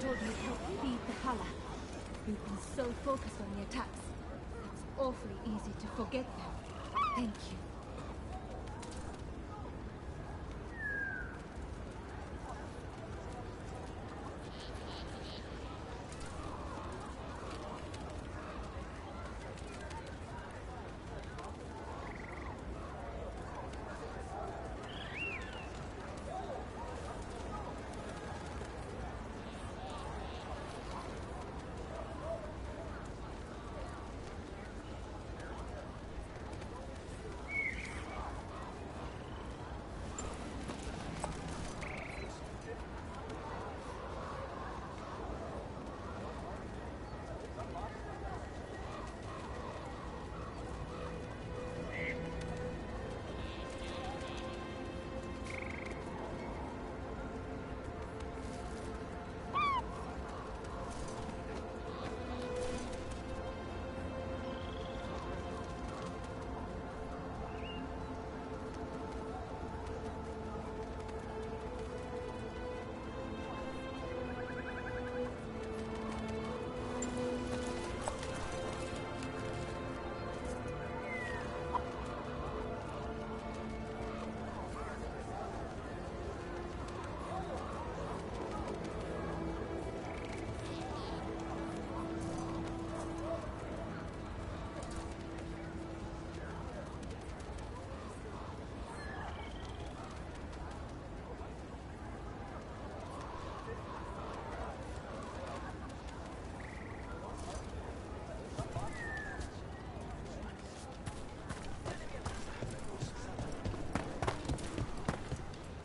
told me to help feed the Hala. We've been so focused on the attacks. It's awfully easy to forget them. Thank you.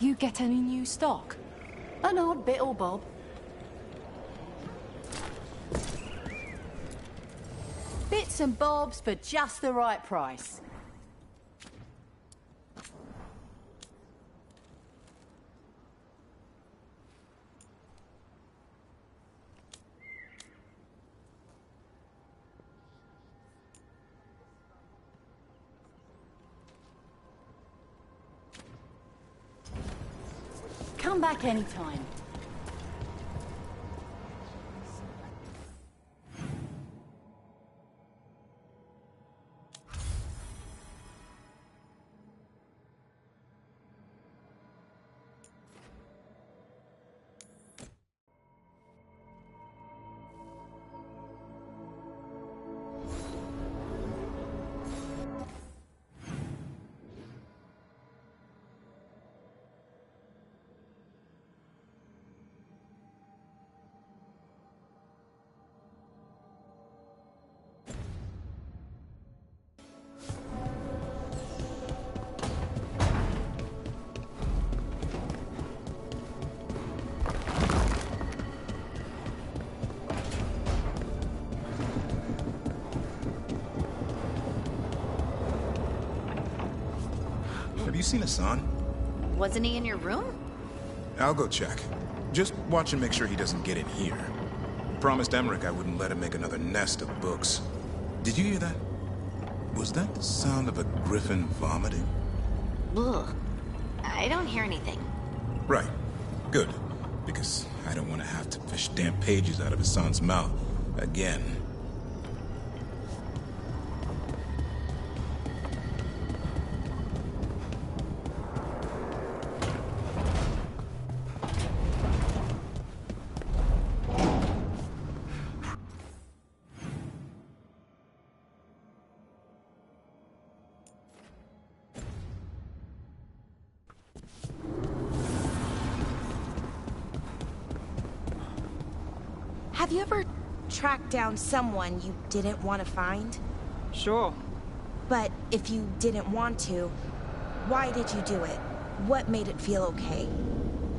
You get any new stock? An odd bit or bob. Bits and bobs for just the right price. Come back anytime. Have you seen Hassan? Wasn't he in your room? I'll go check. Just watch and make sure he doesn't get in here. Promised Emmerich I wouldn't let him make another nest of books. Did you hear that? Was that the sound of a griffin vomiting? Ugh. I don't hear anything. Right. Good. Because I don't want to have to fish damn pages out of Hassan's mouth again. Have you ever tracked down someone you didn't want to find? Sure. But if you didn't want to, why did you do it? What made it feel okay?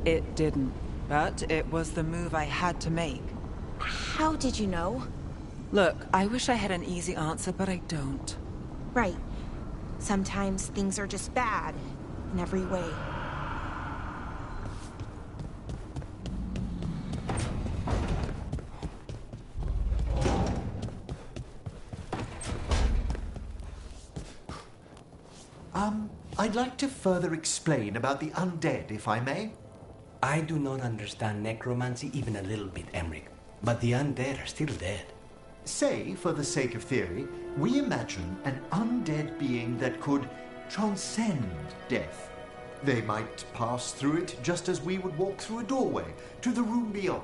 It didn't, but it was the move I had to make. How did you know? Look, I wish I had an easy answer, but I don't. Right. Sometimes things are just bad, in every way. I'd like to further explain about the undead, if I may. I do not understand necromancy even a little bit, Emmerich. But the undead are still dead. Say, for the sake of theory, we imagine an undead being that could transcend death. They might pass through it just as we would walk through a doorway to the room beyond.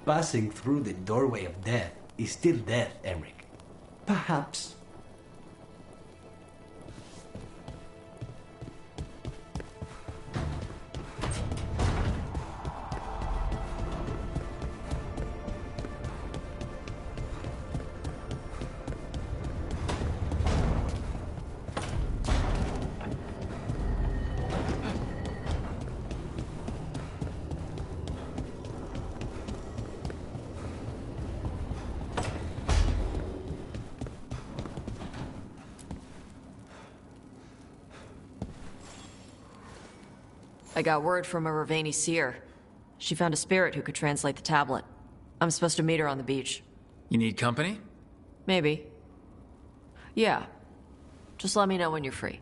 Passing through the doorway of death is still death, Emmerich. Perhaps. I got word from a Ravani seer. She found a spirit who could translate the tablet. I'm supposed to meet her on the beach. You need company? Maybe. Yeah. Just let me know when you're free.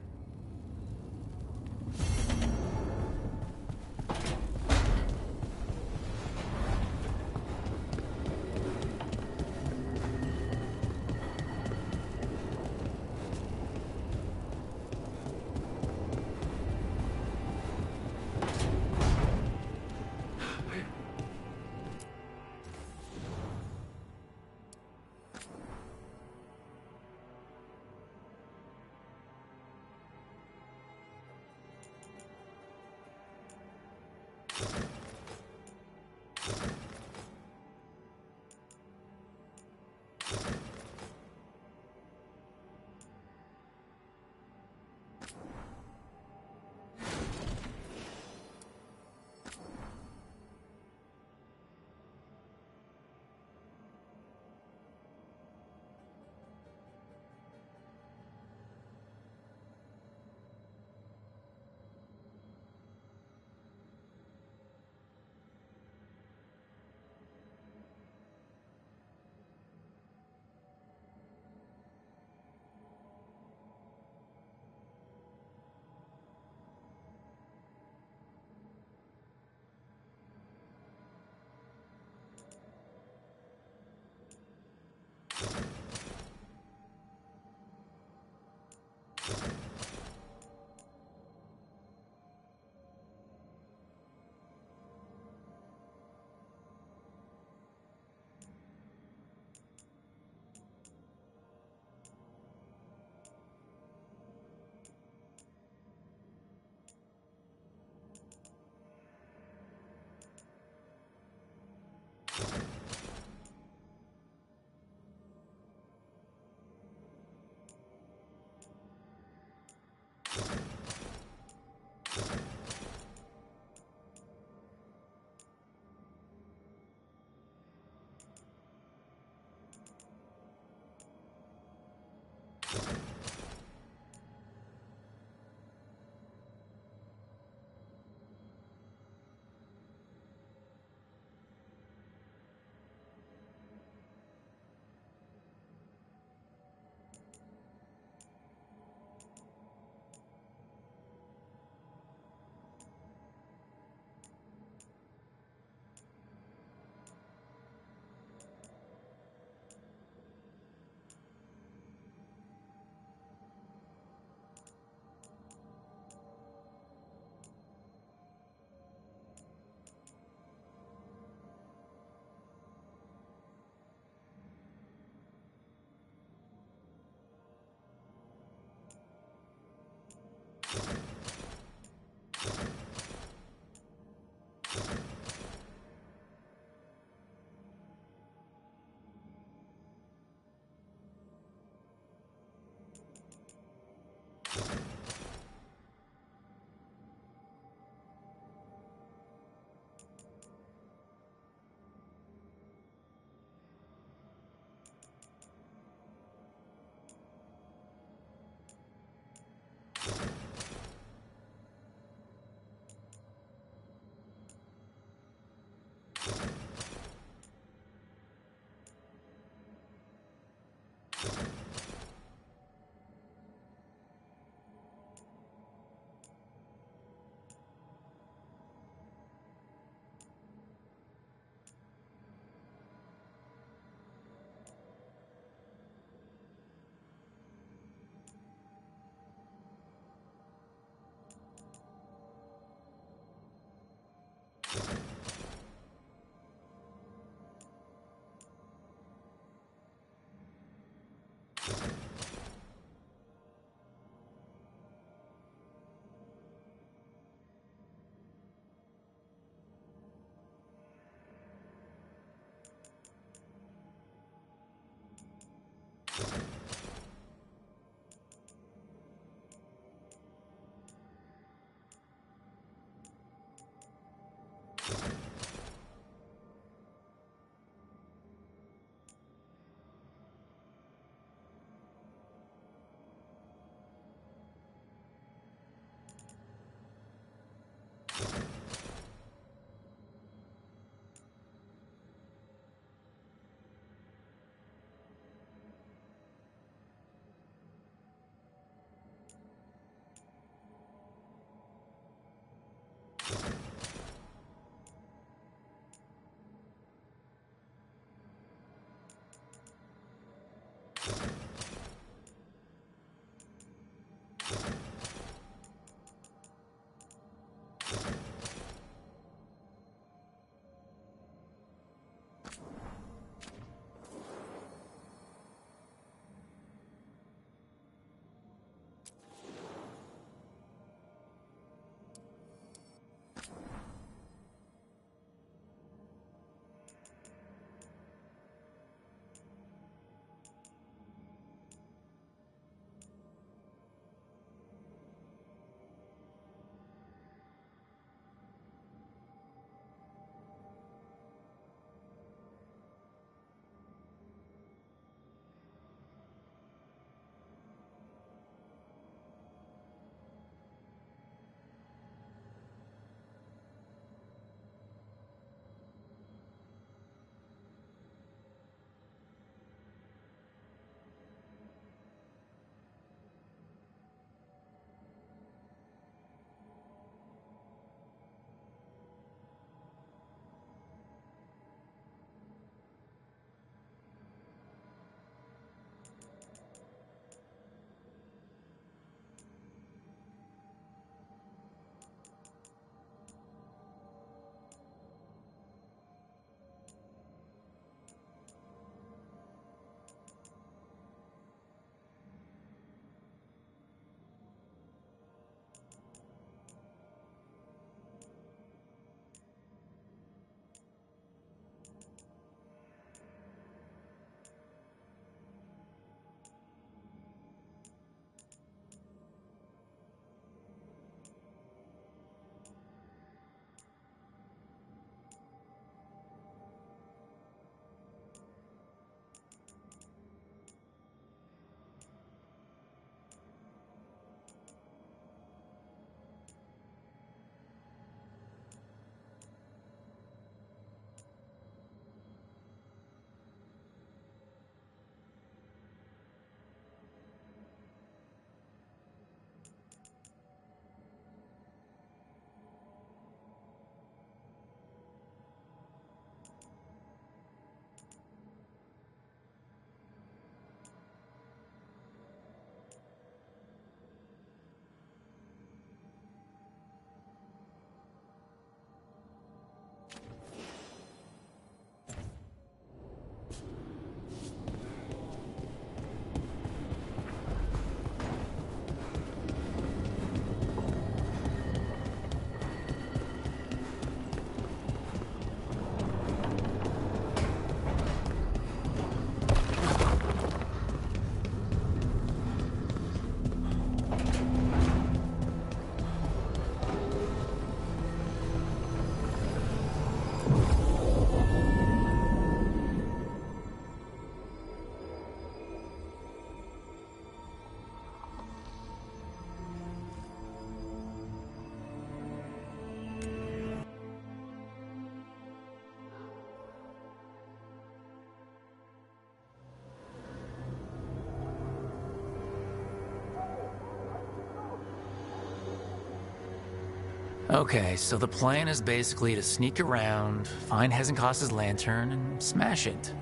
Okay, so the plan is basically to sneak around, find Hezenkos's lantern, and smash it.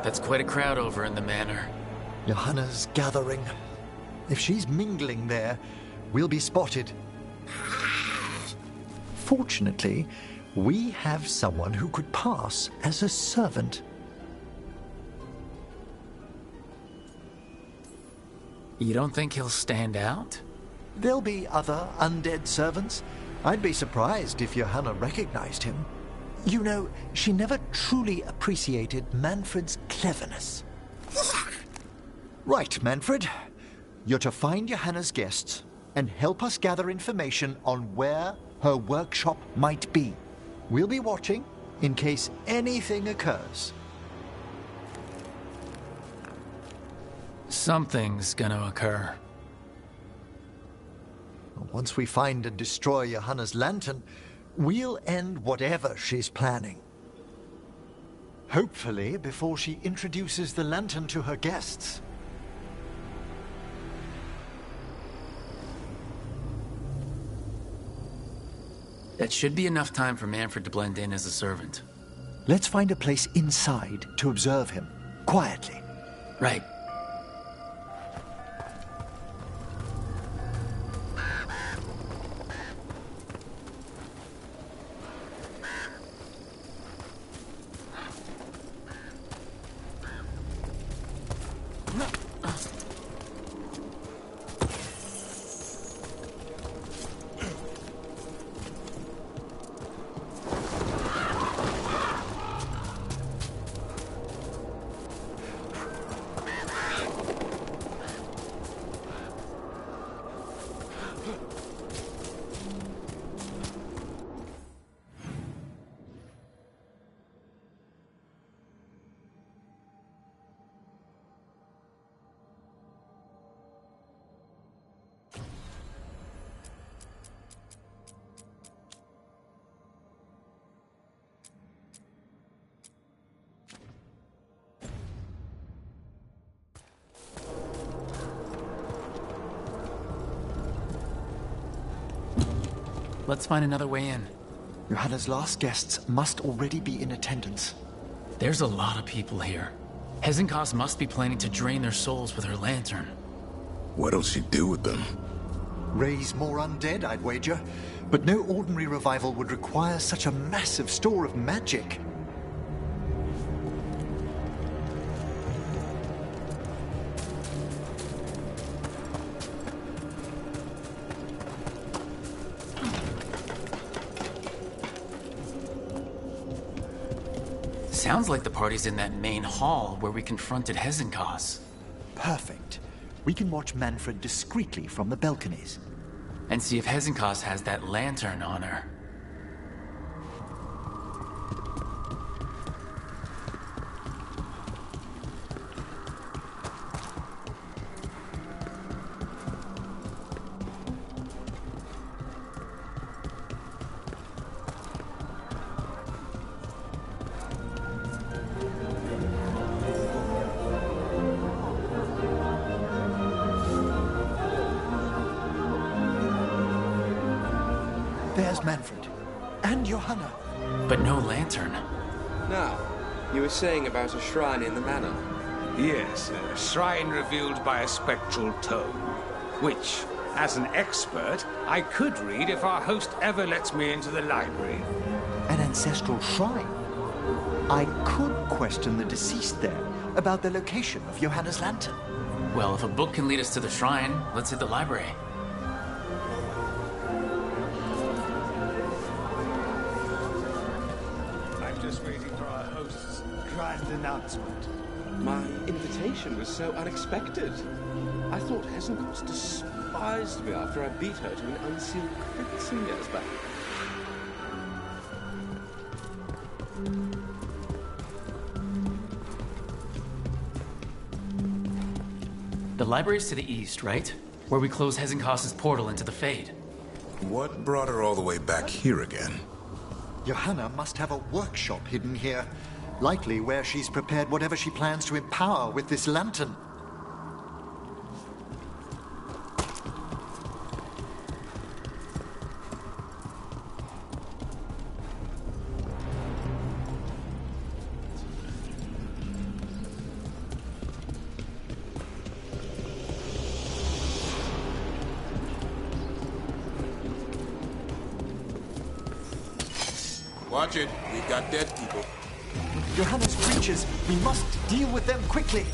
That's quite a crowd over in the manor. Johanna's gathering. If she's mingling there, we'll be spotted. Fortunately, we have someone who could pass as a servant. You don't think he'll stand out? There'll be other undead servants. I'd be surprised if Johanna recognized him. You know, she never truly appreciated Manfred's cleverness. Right, Manfred. You're to find Johanna's guests and help us gather information on where her workshop might be. We'll be watching in case anything occurs. Something's gonna occur. Once we find and destroy Johanna's lantern, we'll end whatever she's planning. Hopefully, before she introduces the lantern to her guests. That should be enough time for Manfred to blend in as a servant. Let's find a place inside to observe him, quietly. Right. Let's find another way in. Johanna's last guests must already be in attendance. There's a lot of people here. Hezenkos must be planning to drain their souls with her lantern. What'll she do with them? Raise more undead, I'd wager. But no ordinary revival would require such a massive store of magic. Sounds like the party's in that main hall where we confronted Hezenkos. Perfect. We can watch Manfred discreetly from the balconies. And see if Hezenkos has that lantern on her. There's Manfred. And Johanna. But no lantern. Now, you were saying about a shrine in the manor. Yes, a shrine revealed by a spectral tome, which, as an expert, I could read if our host ever lets me into the library. An ancestral shrine? I could question the deceased there about the location of Johanna's lantern. Well, if a book can lead us to the shrine, let's hit the library. Just waiting for our host's grand announcement. My invitation was so unexpected. I thought Hezenkos despised me after I beat her to an unsealed crypt some years back. The library's to the east, right? Where we close Hezenkos' portal into the Fade. What brought her all the way back here again? Johanna must have a workshop hidden here. Likely where she's prepared whatever she plans to empower with this lantern. Watch it. We've got dead people. Johanna's creatures. We must deal with them quickly.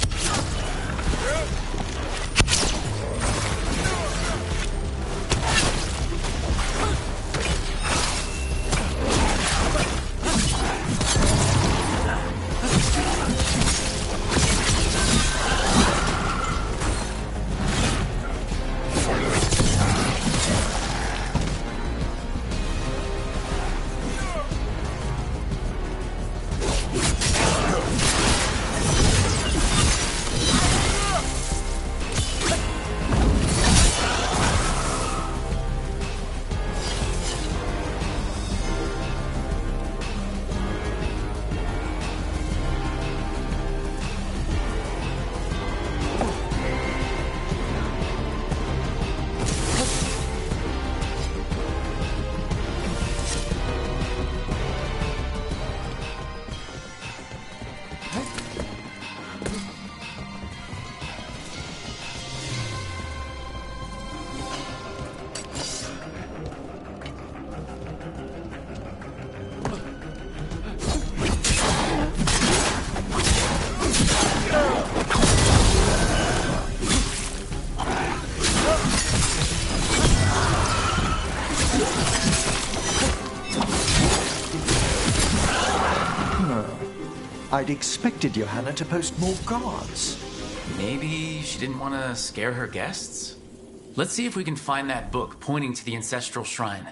I'd expected Johanna to post more guards. Maybe she didn't want to scare her guests? Let's see if we can find that book pointing to the ancestral shrine.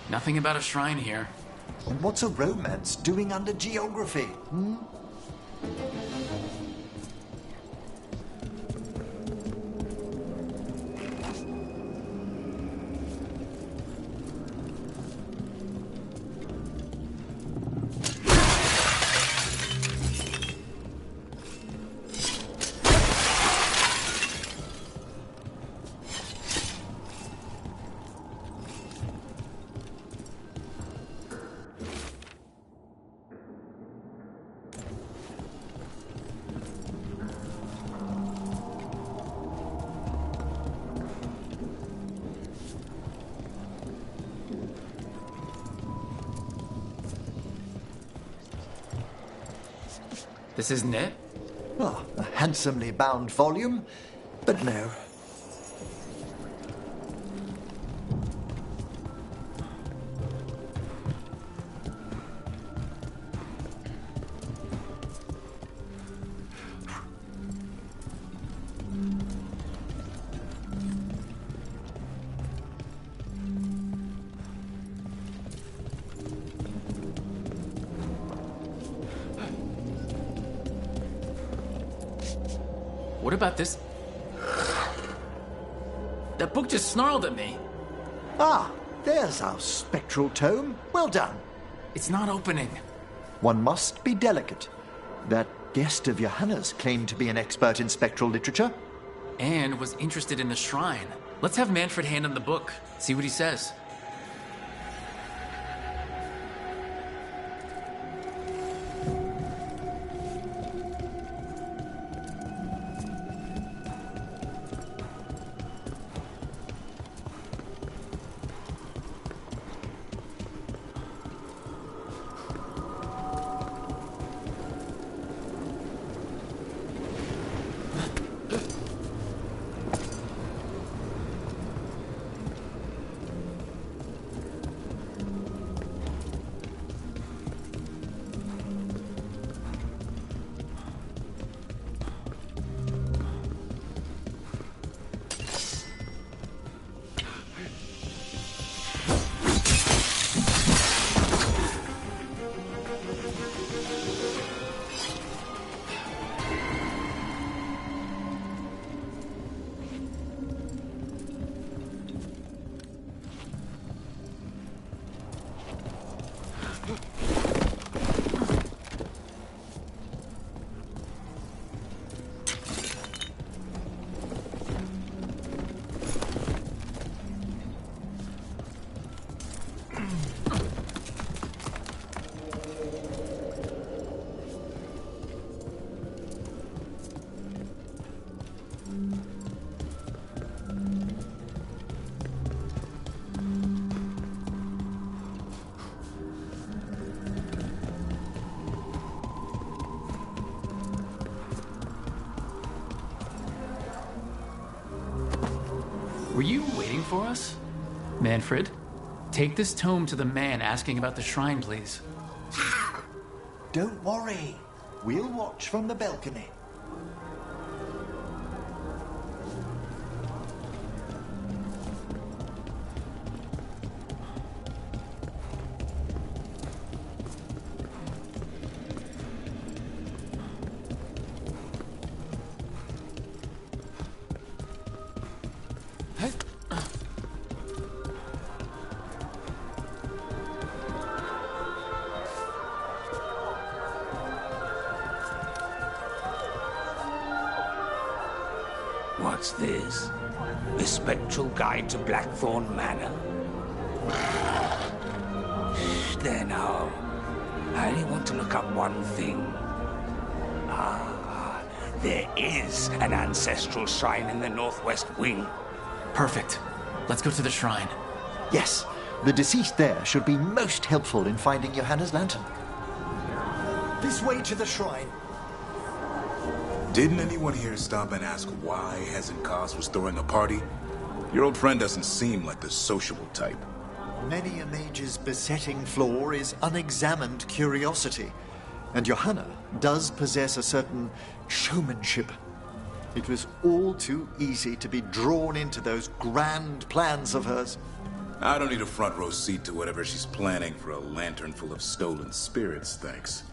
Nothing about a shrine here. And what's a romance doing under geography? This isn't it? Oh, a handsomely bound volume, but no. What about this? That book just snarled at me. Ah, there's our spectral tome. Well done. It's not opening. One must be delicate. That guest of Johanna's claimed to be an expert in spectral literature. And was interested in the shrine. Let's have Manfred hand him the book, see what he says. Were you waiting for us? Manfred, take this tome to the man asking about the shrine, please. Don't worry. We'll watch from the balcony. What's this? The Spectral Guide to Blackthorn Manor? There now. I only want to look up one thing. Ah, There is an ancestral shrine in the northwest wing. Perfect. Let's go to the shrine. Yes, the deceased there should be most helpful in finding Johanna's lantern. This way to the shrine. Didn't anyone here stop and ask why Hezenkos was throwing a party? Your old friend doesn't seem like the sociable type. Many a mage's besetting flaw is unexamined curiosity, and Johanna does possess a certain showmanship. It was all too easy to be drawn into those grand plans of hers. I don't need a front row seat to whatever she's planning for a lantern full of stolen spirits, thanks.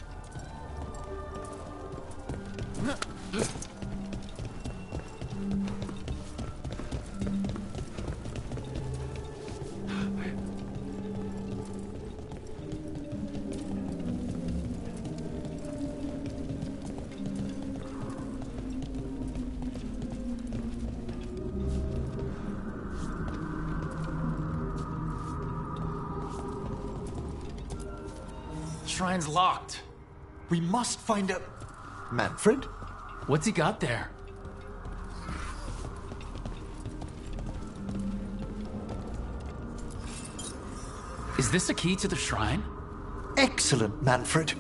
Shrine's locked. We must find a... Manfred? What's he got there? Is this a key to the shrine? Excellent, Manfred.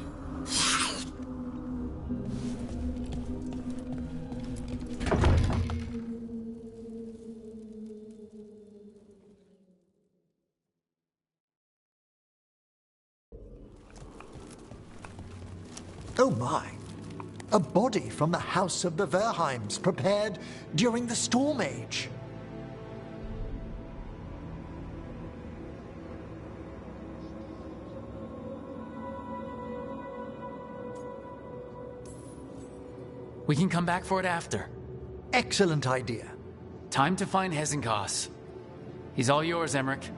Oh my. A body from the house of the Verheims, prepared during the Storm Age. We can come back for it after. Excellent idea. Time to find Hezenkos. He's all yours, Emmerich.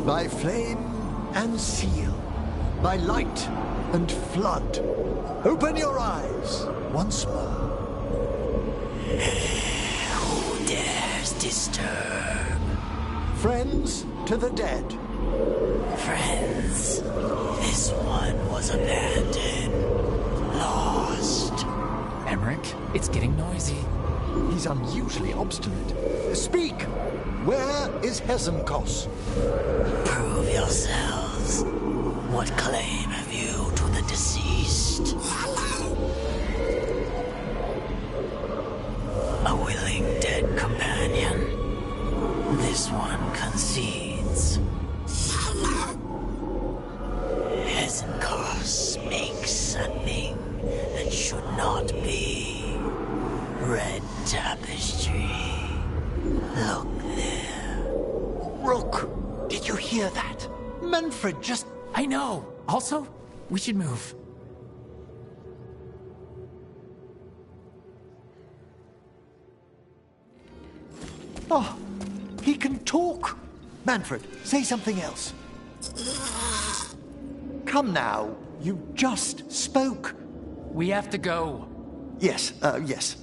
By flame and seal, by light and flood, open your eyes once more. Who dares disturb? Friends to the dead. Friends, this one was abandoned, lost. Emmerich, it's getting noisy. He's unusually obstinate. Speak! Where is Hezenkos? Prove yourselves. What claim have you to the deceased? A willing dead companion. This one concedes. Hezenkos makes a thing that should not be. Red tapestry. Look there. Rook, did you hear that? Manfred just... I know. Also, we should move. Oh, he can talk. Manfred, say something else. Come now, you just spoke. We have to go. Yes, yes.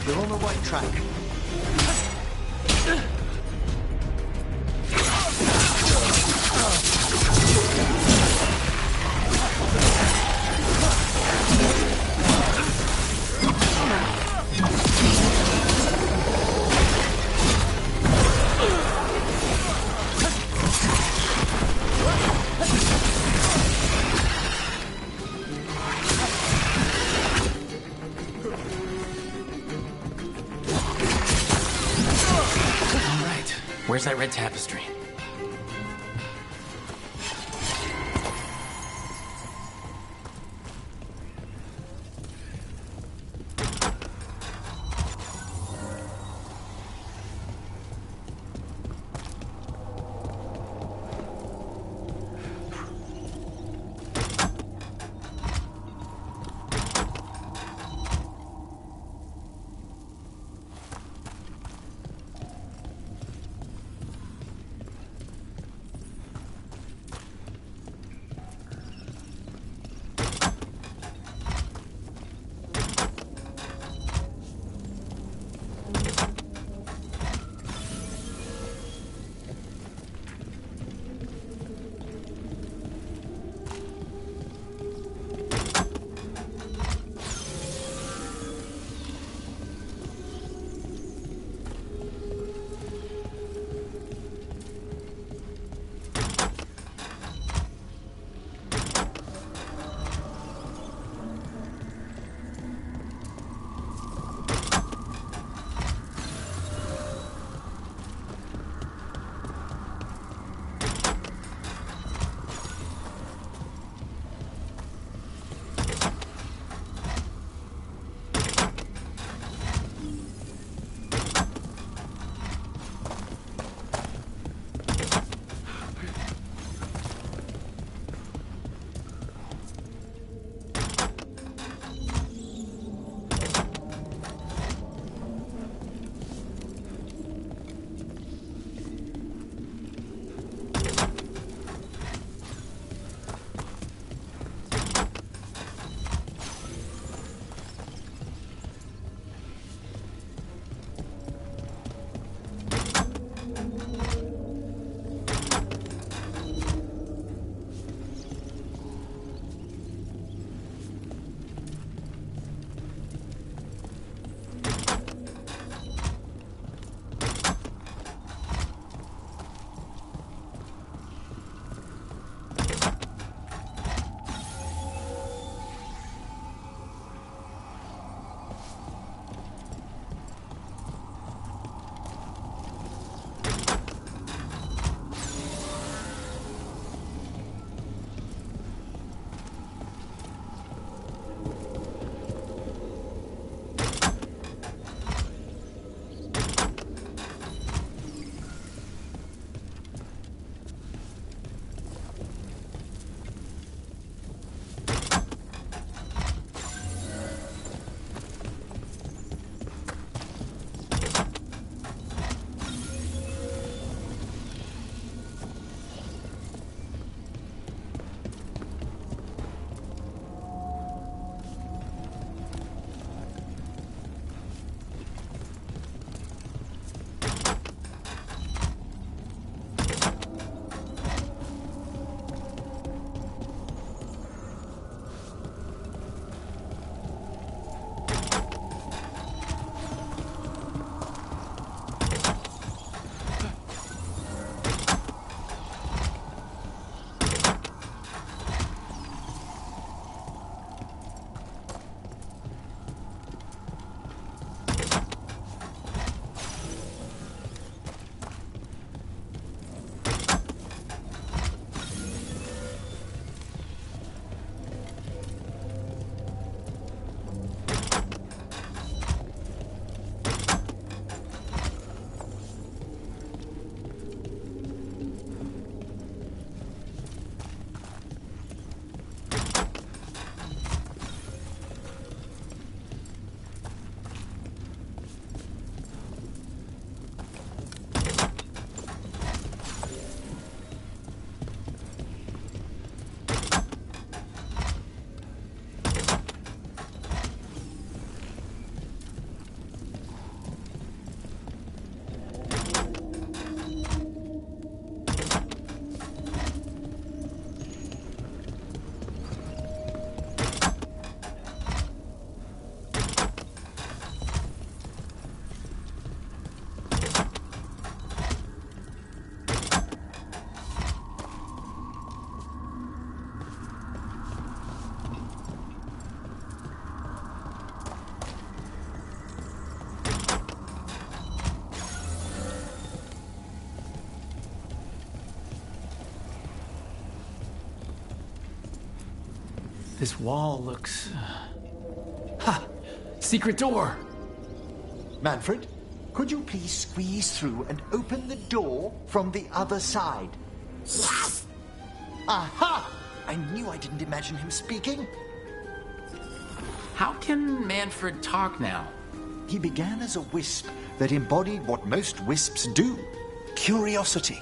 They're on the right track. Where's that red tapestry? This wall looks... Ha! Secret door! Manfred, could you please squeeze through and open the door from the other side? Yes! Aha! I knew I didn't imagine him speaking. How can Manfred talk now? He began as a wisp that embodied what most wisps do, curiosity.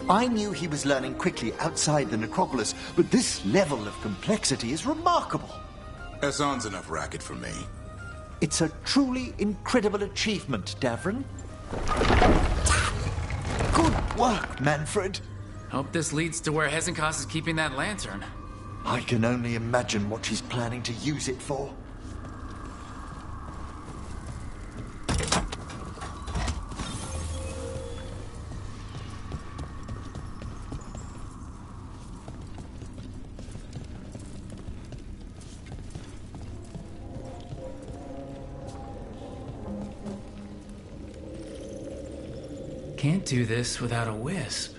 I knew he was learning quickly outside the necropolis, but this level of complexity is remarkable. Hassan's enough racket for me. It's a truly incredible achievement, Davrin. Good work, Manfred. Hope this leads to where Hezenkos is keeping that lantern. I can only imagine what she's planning to use it for. Can't do this without a wisp.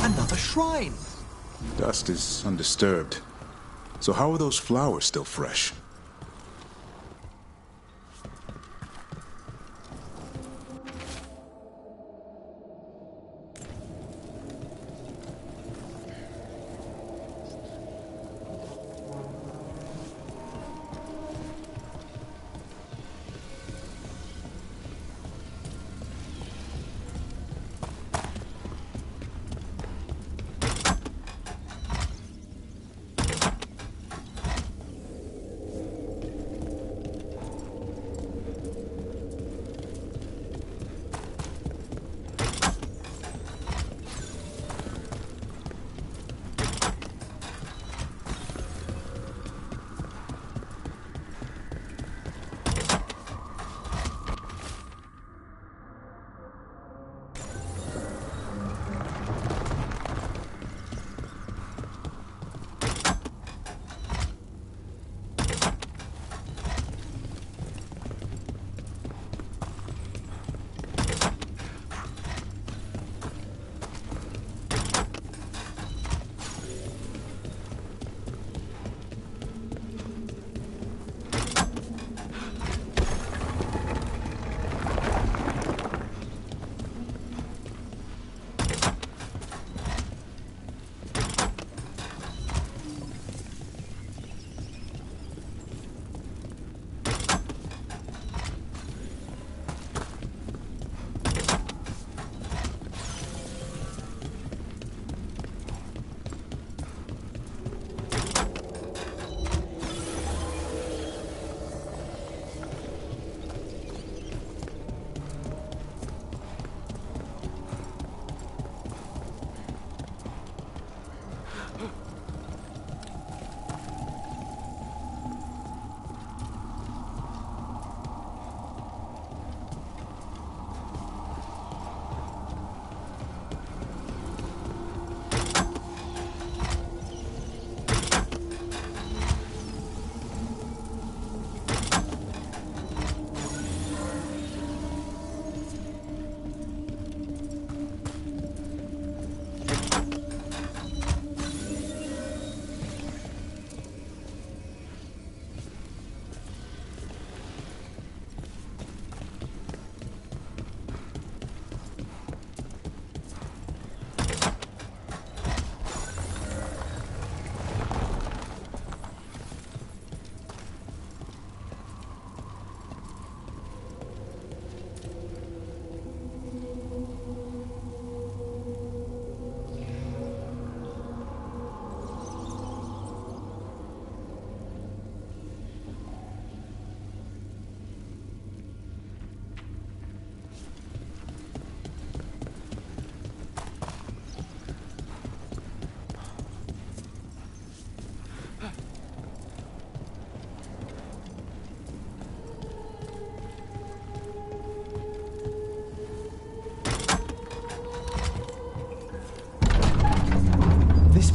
Another shrine. Dust is undisturbed. So how are those flowers still fresh?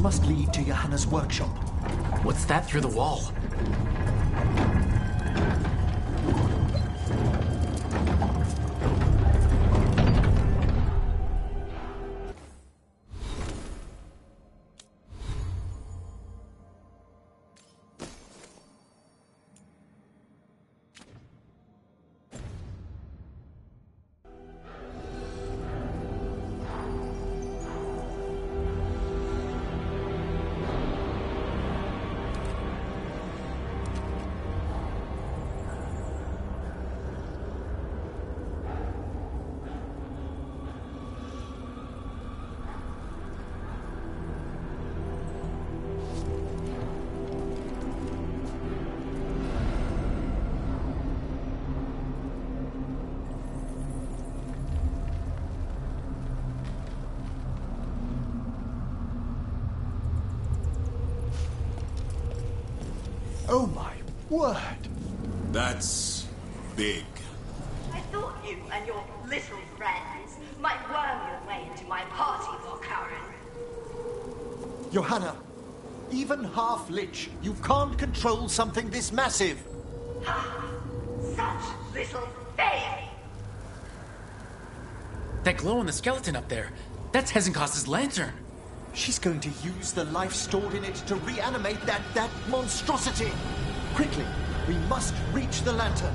must lead to Johanna's workshop. What's that through the wall? Oh my word! That's big. I thought you and your little friends might worm your way into my party, Karen. Johanna, even half-lich, you can't control something this massive. Such little faith! That glow on the skeleton up there, that's Hezenkost's lantern. She's going to use the life stored in it to reanimate that monstrosity. Quickly, we must reach the lantern.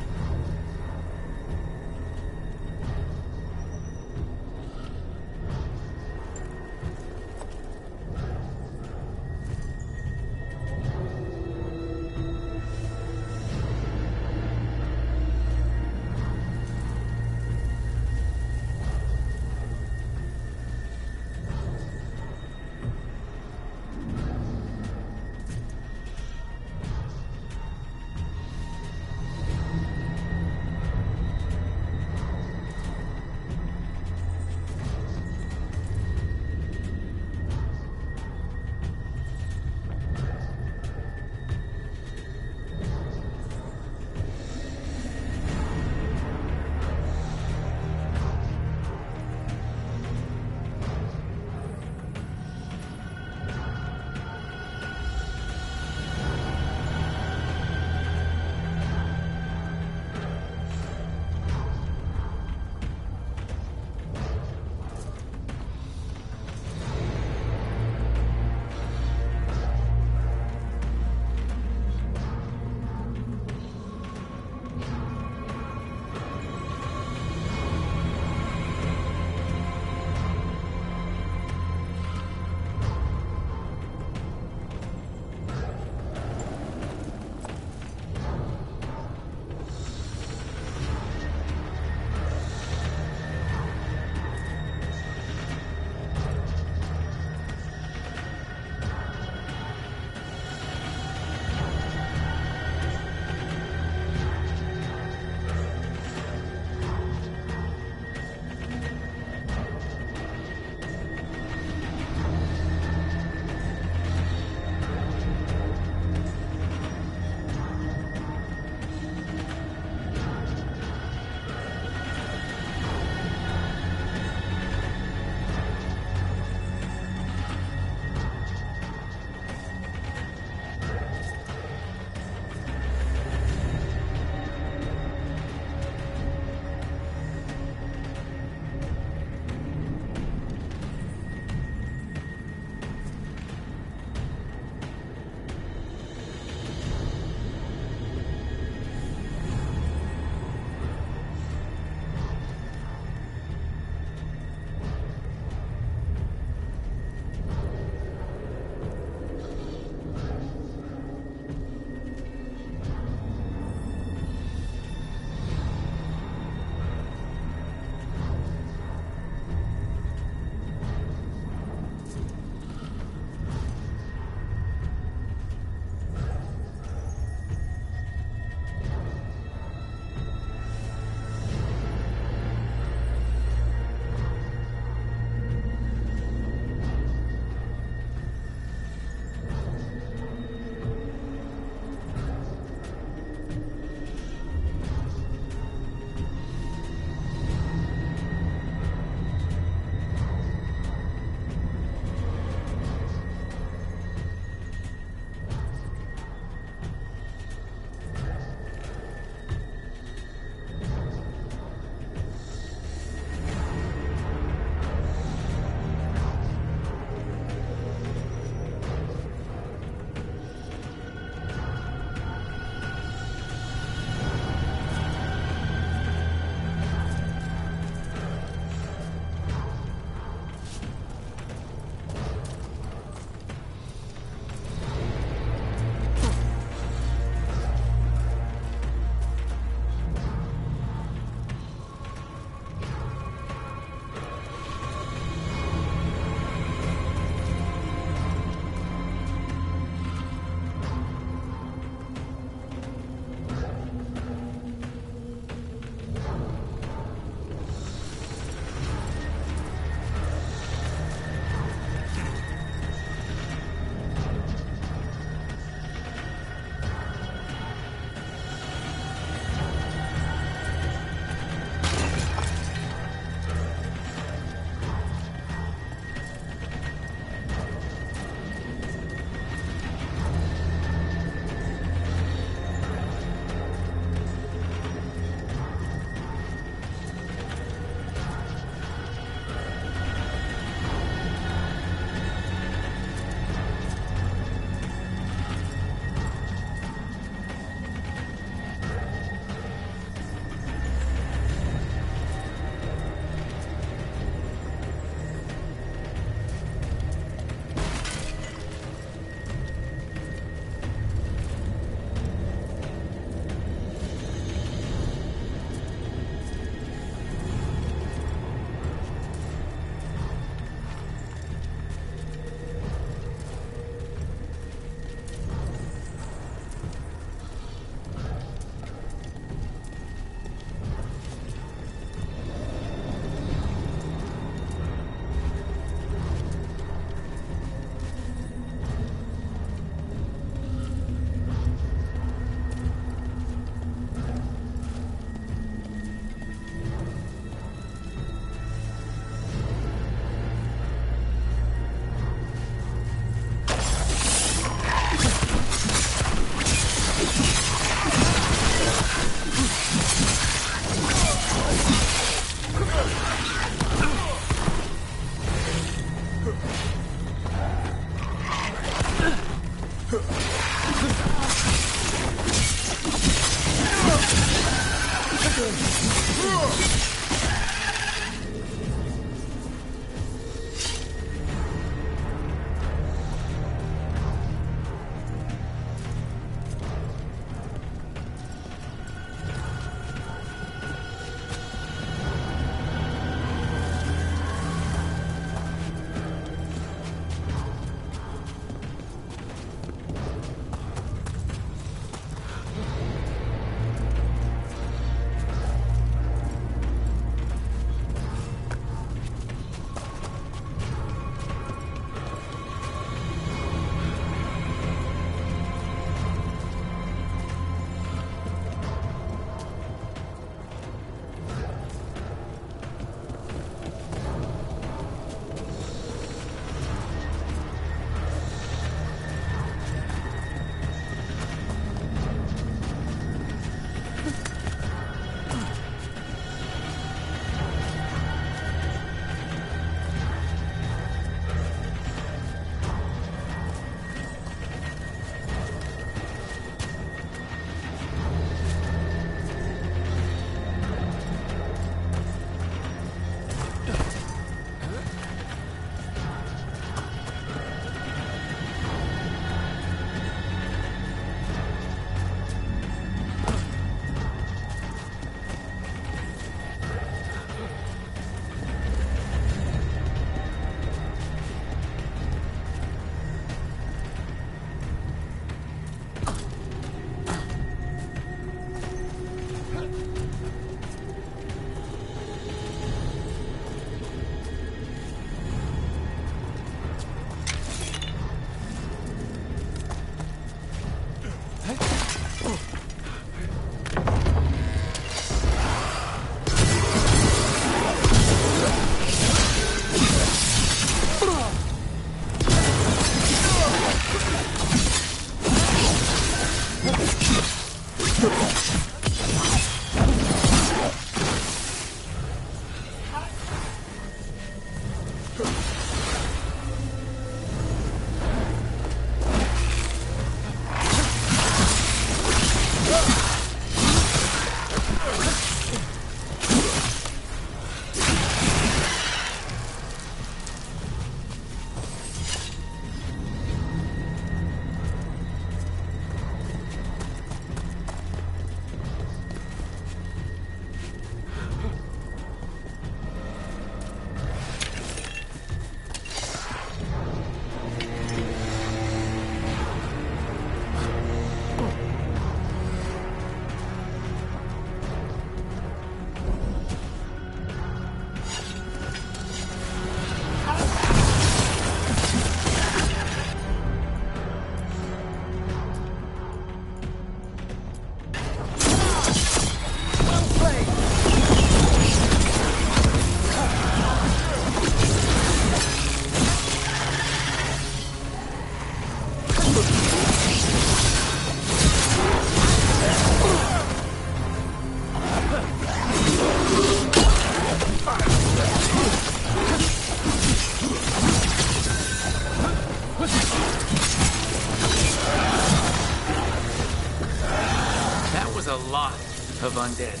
undead.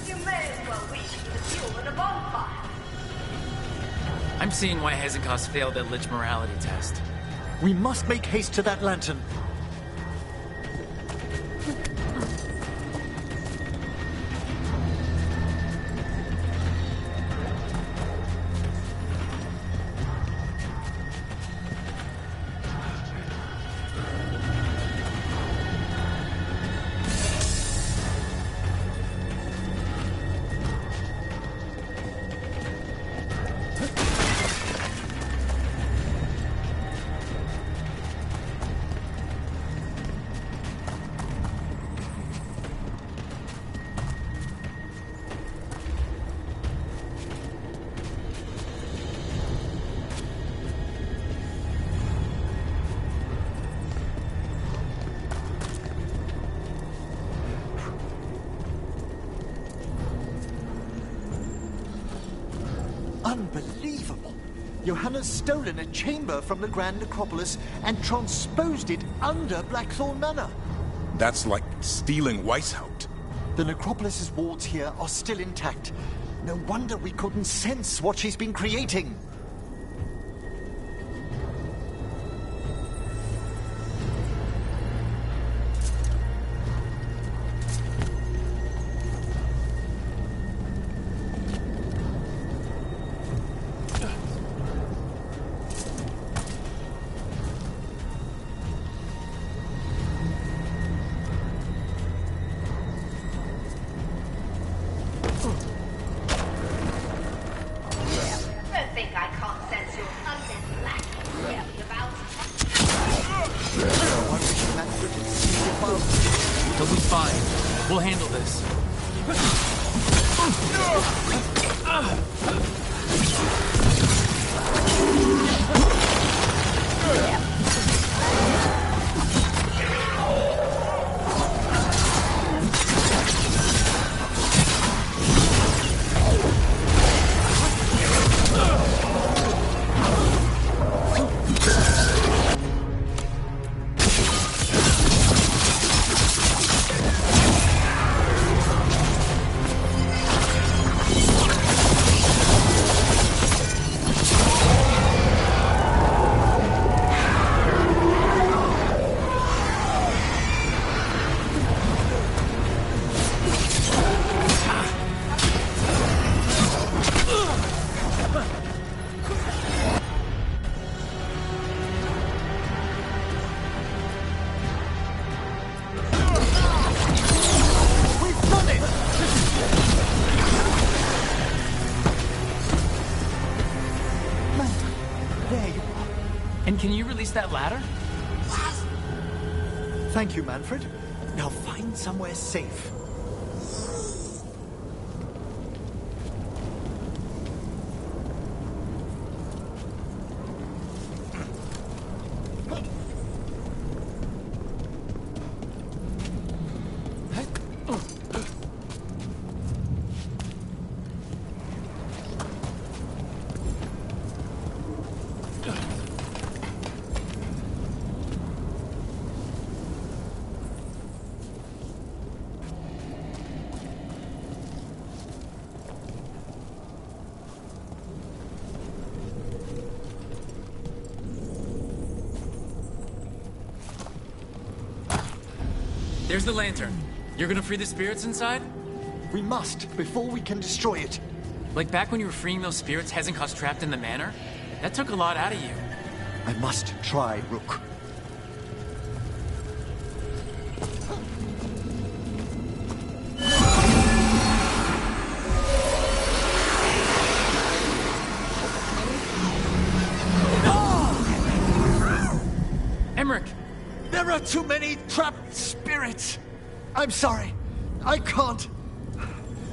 You may as well wish for the fuel in a bonfire. I'm seeing why Hezekiah's failed that Lich morality test. We must make haste to that lantern. Unbelievable! Johanna's stolen a chamber from the Grand Necropolis and transposed it under Blackthorn Manor. That's like stealing Weishaupt. The Necropolis's wards here are still intact. No wonder we couldn't sense what she's been creating. Don't think I can't sense your undead black really about. He'll be fine. We'll handle this. And can you release that ladder? Thank you, Manfred. Now find somewhere safe. There's the lantern. You're gonna free the spirits inside? We must, before we can destroy it. Like back when you were freeing those spirits Hezekiah's trapped in the manor? That took a lot out of you. I must try, Rook. Emmerich! There are too many trapped spirits! I'm sorry. I can't.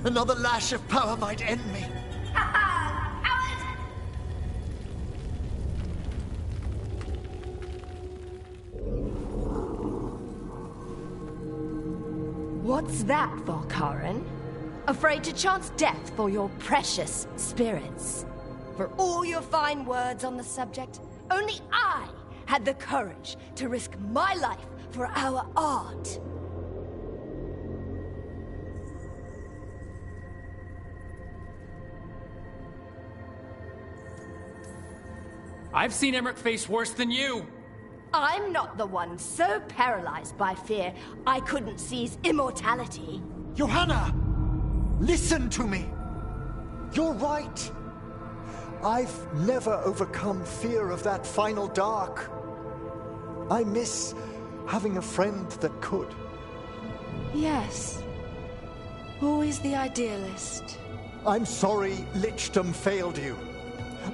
Another lash of power might end me. What's that, Valkarin? Afraid to chance death for your precious spirits? For all your fine words on the subject, only I had the courage to risk my life for our art. I've seen Emmerich face worse than you. I'm not the one so paralyzed by fear I couldn't seize immortality. Johanna! Listen to me! You're right. I've never overcome fear of that final dark. I miss having a friend that could. Yes. Always the idealist. I'm sorry Lichdom failed you.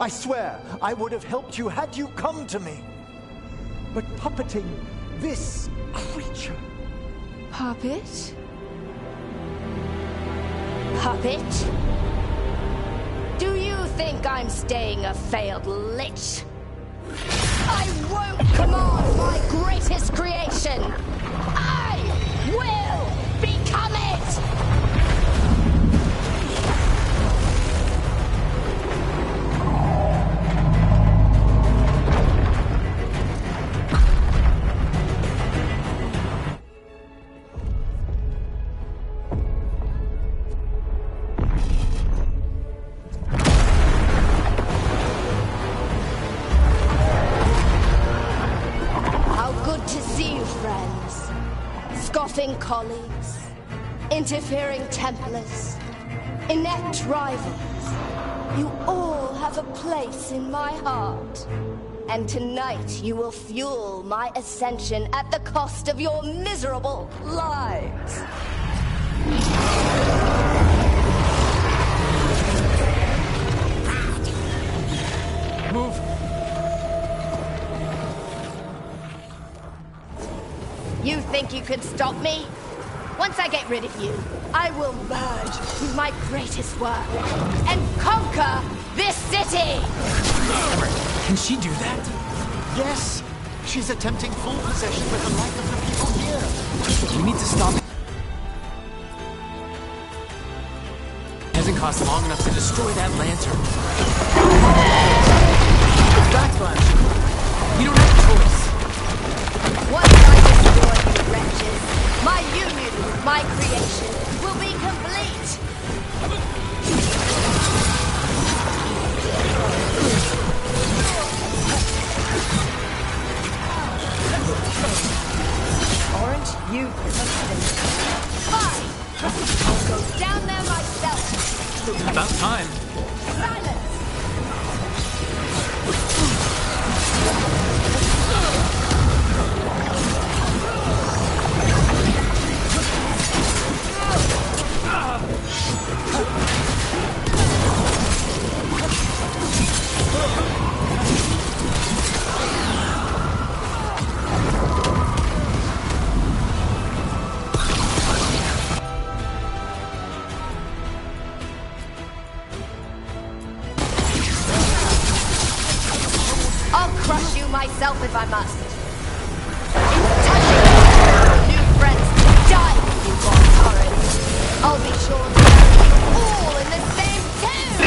I swear I would have helped you had you come to me. But puppeting this creature... Puppet? Puppet? Do you think I'm staying a failed lich? I won't command my greatest creation! I will become it! Colleagues, interfering Templars, inept rivals, you all have a place in my heart. And tonight you will fuel my ascension at the cost of your miserable lives. Move. You think you could stop me? Once I get rid of you, I will merge with my greatest work and conquer this city! Can she do that? Yes! She's attempting full possession with the life of the people here. We need to stop it. Hasn't cost long enough to destroy that lantern. Backlash! We don't have a choice. Once I destroy you wretches, my union with my creation will be complete! Aren't you pathetic? Fine! I'll go down there myself! About time. Silence! Myself if I must. It's touching new friends to die with you, Valkyrie. I'll be sure to bury you all in the same tomb!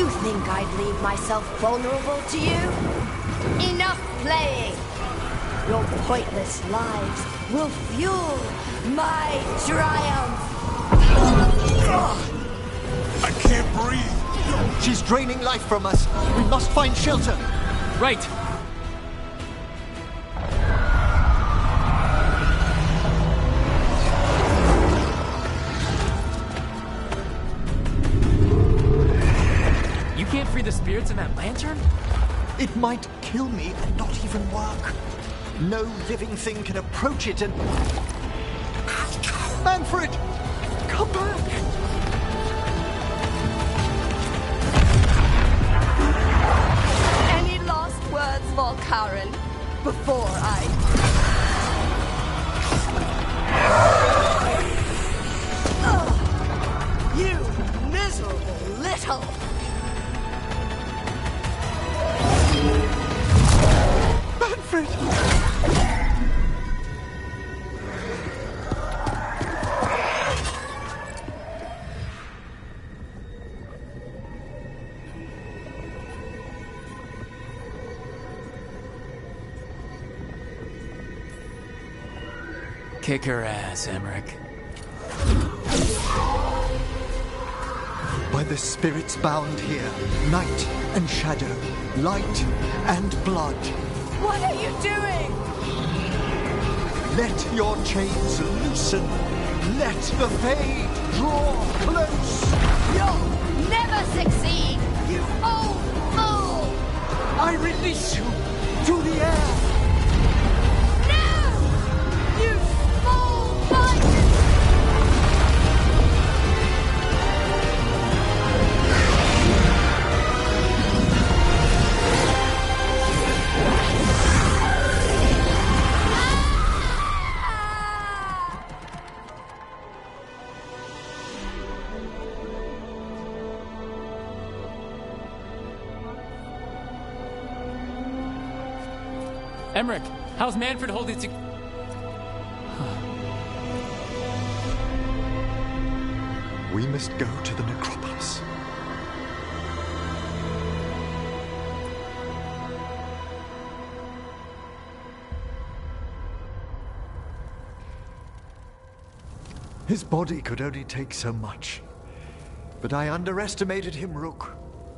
You think I'd leave myself vulnerable to you? Enough playing! Your pointless lives will fuel my triumph! I can't breathe! She's draining life from us! We must find shelter! Right! You can't free the spirits in that lantern? It might kill me and not even work. No living thing can approach it and... Manfred! Come back! Any last words, Volkaren, before I... Ugh, you miserable little... Manfred! Kick her ass, Emmerich. By the spirits bound here, night and shadow, light and blood. What are you doing? Let your chains loosen. Let the fade draw close. You'll never succeed, you old fool! I release you to the air. No! You small bite! Emmerich, how's Manfred holding to... We must go to the necropolis. His body could only take so much. But I underestimated him, Rook.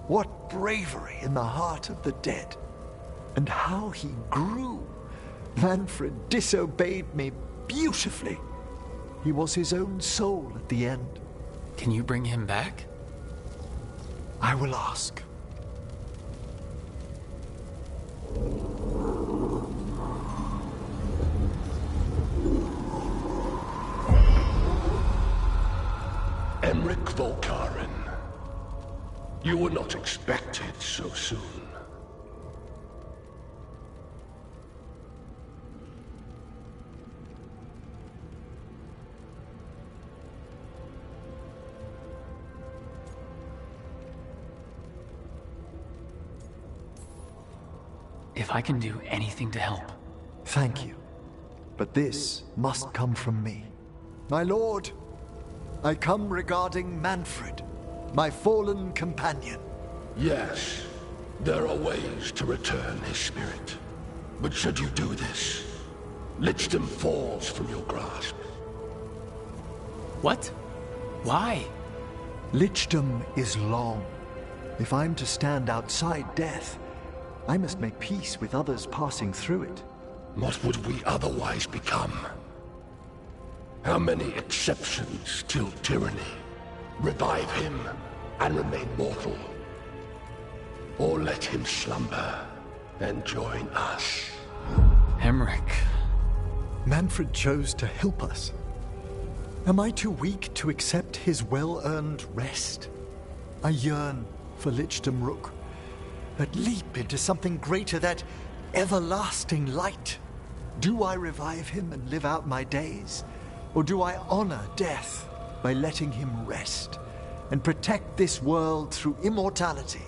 What bravery in the heart of the dead. And how he grew. Manfred disobeyed me beautifully. He was his own soul at the end. Can you bring him back? I will ask. Emmerich Volkaren. You were not expected so soon. If I can do anything to help. Thank you. But this must come from me. My lord, I come regarding Manfred, my fallen companion. Yes, there are ways to return his spirit. But should you do this, Lichdom falls from your grasp. What? Why? Lichdom is long. If I'm to stand outside death, I must make peace with others passing through it. What would we otherwise become? How many exceptions till tyranny? Revive him and remain mortal. Or let him slumber and join us. Emmerich. Manfred chose to help us. Am I too weak to accept his well-earned rest? I yearn for Lichdom Rook. That leap into something greater, that everlasting light. Do I revive him and live out my days? Or do I honor death by letting him rest and protect this world through immortality?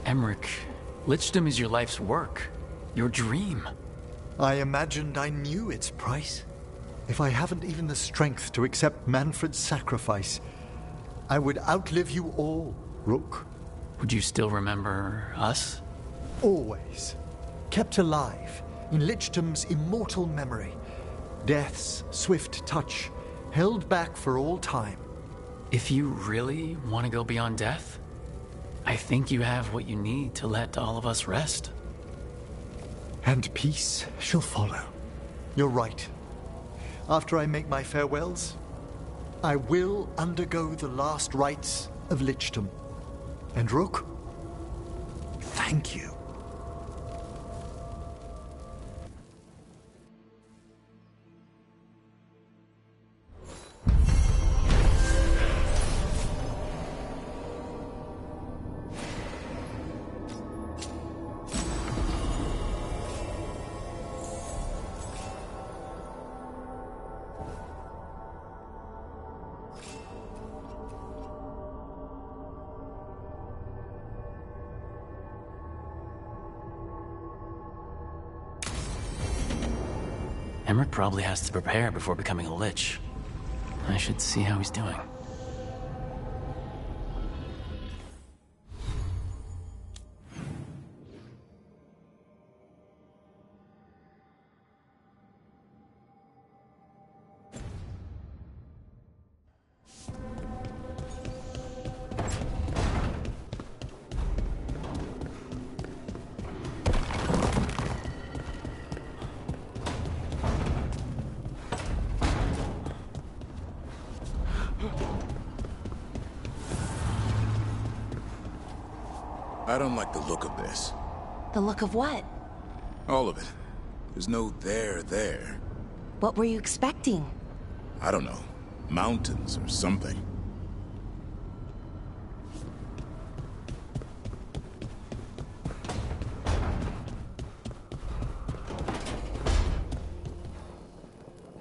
Emmerich, Lichdom is your life's work. Your dream. I imagined I knew its price. If I haven't even the strength to accept Manfred's sacrifice, I would outlive you all, Rook. Would you still remember us? Always. Kept alive in Lichdom's immortal memory. Death's swift touch, held back for all time. If you really want to go beyond death, I think you have what you need to let all of us rest. And peace shall follow. You're right. After I make my farewells, I will undergo the last rites of Lichdom. And Rook, thank you. Emmerich probably has to prepare before becoming a Lich. I should see how he's doing. I don't like the look of this. The look of what? All of it. There's no there. What were you expecting? I don't know. Mountains or something.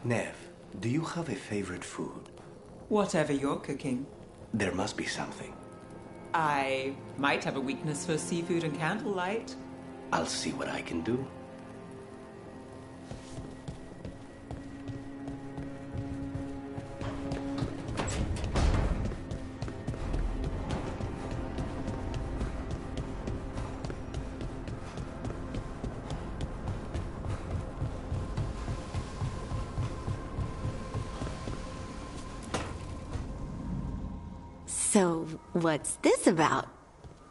Nev, do you have a favorite food? Whatever you're cooking. There must be something. I might have a weakness for seafood and candlelight. I'll see what I can do. So, what's this about?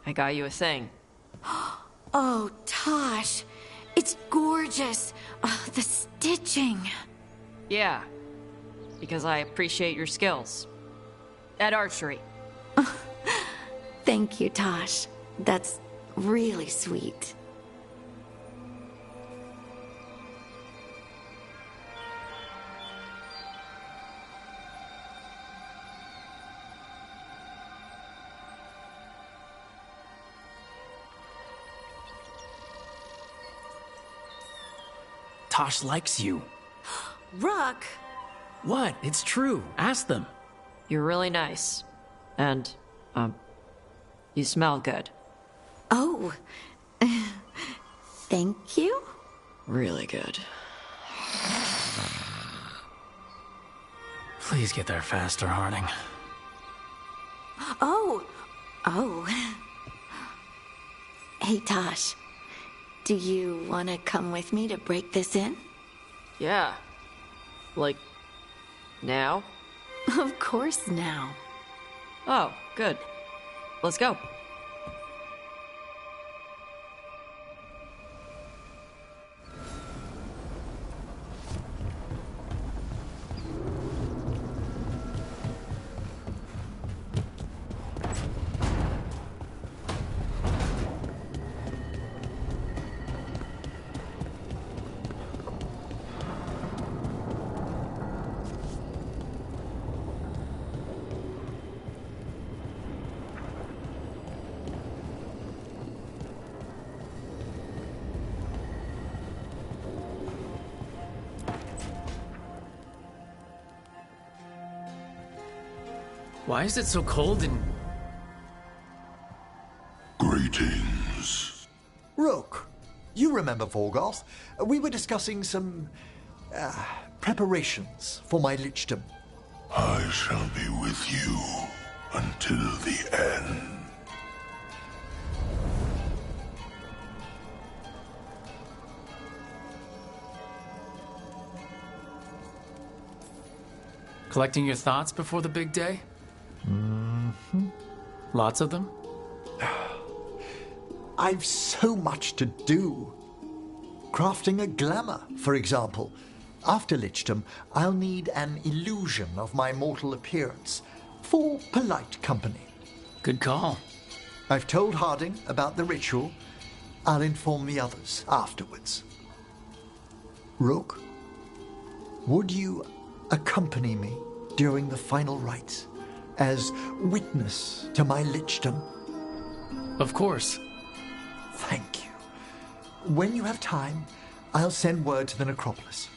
I got you a thing. Oh, Tosh. It's gorgeous. Oh, the stitching. Yeah, because I appreciate your skills. At archery. Thank you, Tosh. That's really sweet. Tosh likes you. Rook! What? It's true. Ask them. You're really nice. And, you smell good. Oh. Thank you? Really good. Please get there faster, Harding. Oh. Hey, Tosh. Do you want to come with me to break this in? Yeah. Like, now? Of course now. Oh, good. Let's go. Why is it so cold and... Greetings. remember, Vorgoth. We were discussing some preparations for my lichdom. I shall be with you until the end. Collecting your thoughts before the big day? Mm-hmm. Lots of them? I've so much to do. Crafting a glamour, for example. After lichdom, I'll need an illusion of my mortal appearance for polite company. Good call. I've told Harding about the ritual. I'll inform the others afterwards. Rook, would you accompany me during the final rites as witness to my lichdom? Of course. Thank you. When you have time, I'll send word to the necropolis.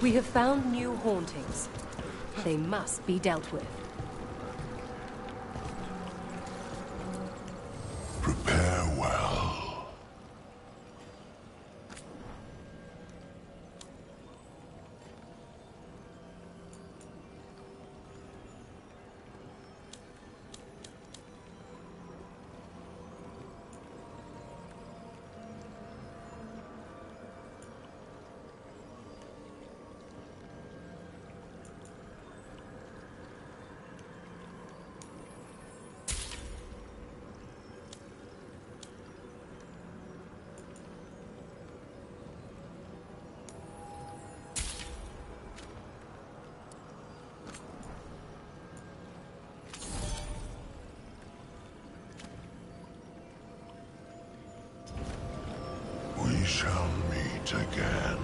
We have found new hauntings. They must be dealt with. Prepare well. We shall meet again.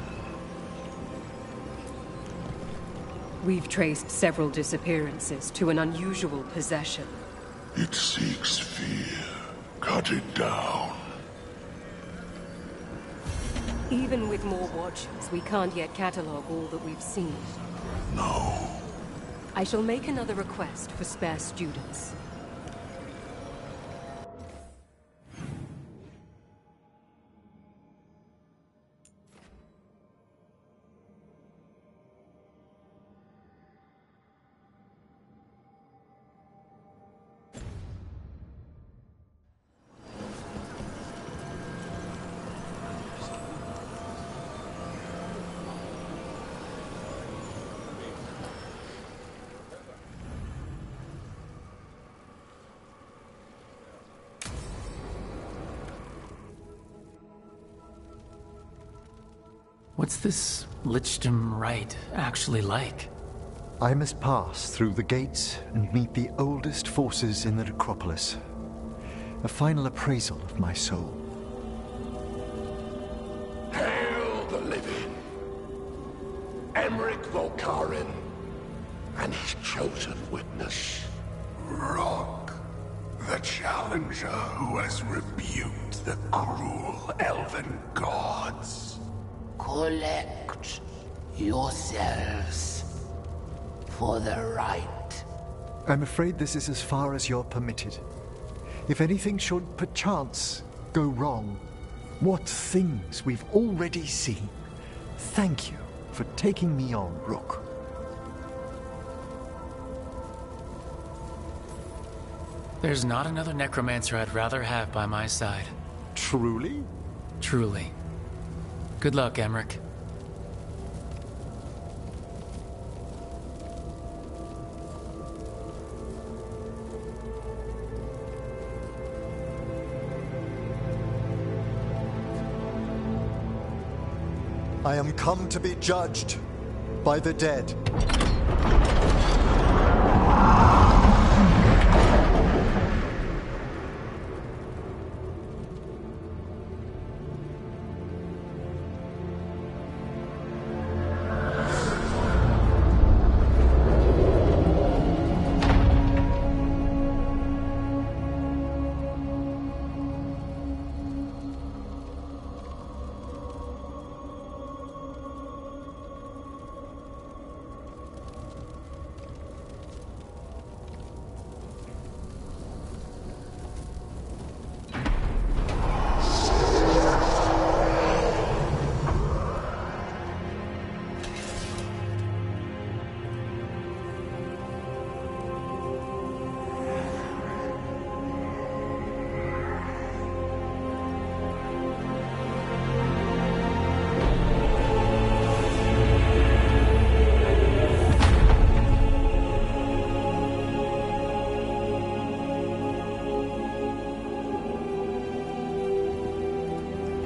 We've traced several disappearances to an unusual possession. It seeks fear. Cut it down. Even with more watchers, we can't yet catalog all that we've seen. No. I shall make another request for spare students. What's this Lichdom Rite actually like? I must pass through the gates and meet the oldest forces in the necropolis. A final appraisal of my soul. Hail the living! Emmerich Volkaren and his chosen witness, Rock, the challenger who has rebuked the cruel elven gods. Collect yourselves for the right. I'm afraid this is as far as you're permitted. If anything should perchance go wrong, what things we've already seen. Thank you for taking me on, Rook. There's not another necromancer I'd rather have by my side. Truly? Truly. Good luck, Emmerich. I am come to be judged by the dead.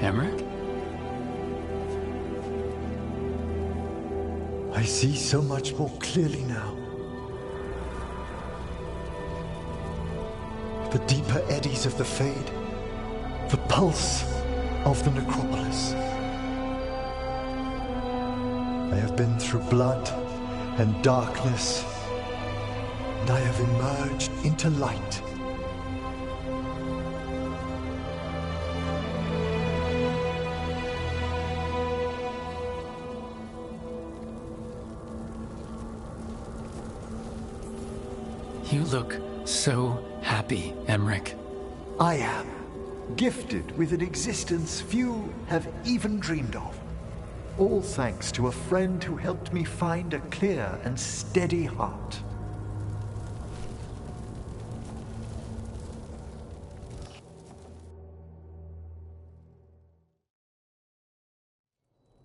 Emmerich? I see so much more clearly now. The deeper eddies of the Fade. The pulse of the necropolis. I have been through blood and darkness, and I have emerged into light. You look so happy, Emmerich. I am gifted with an existence few have even dreamed of. All thanks to a friend who helped me find a clear and steady heart.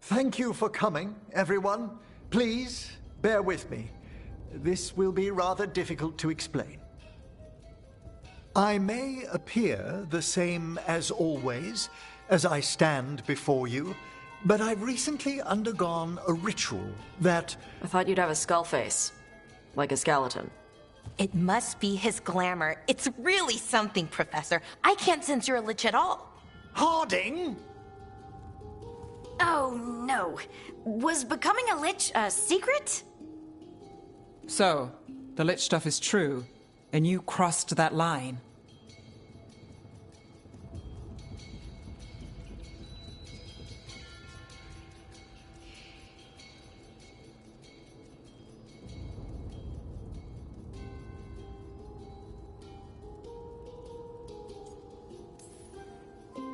Thank you for coming, everyone. Please, bear with me. This will be rather difficult to explain. I may appear the same as always, as I stand before you, but I've recently undergone a ritual that... I thought you'd have a skull face. Like a skeleton. It must be his glamour. It's really something, Professor. I can't sense you're a lich at all. Harding? Oh, no. Was becoming a lich a secret? So, the lich stuff is true, and you crossed that line.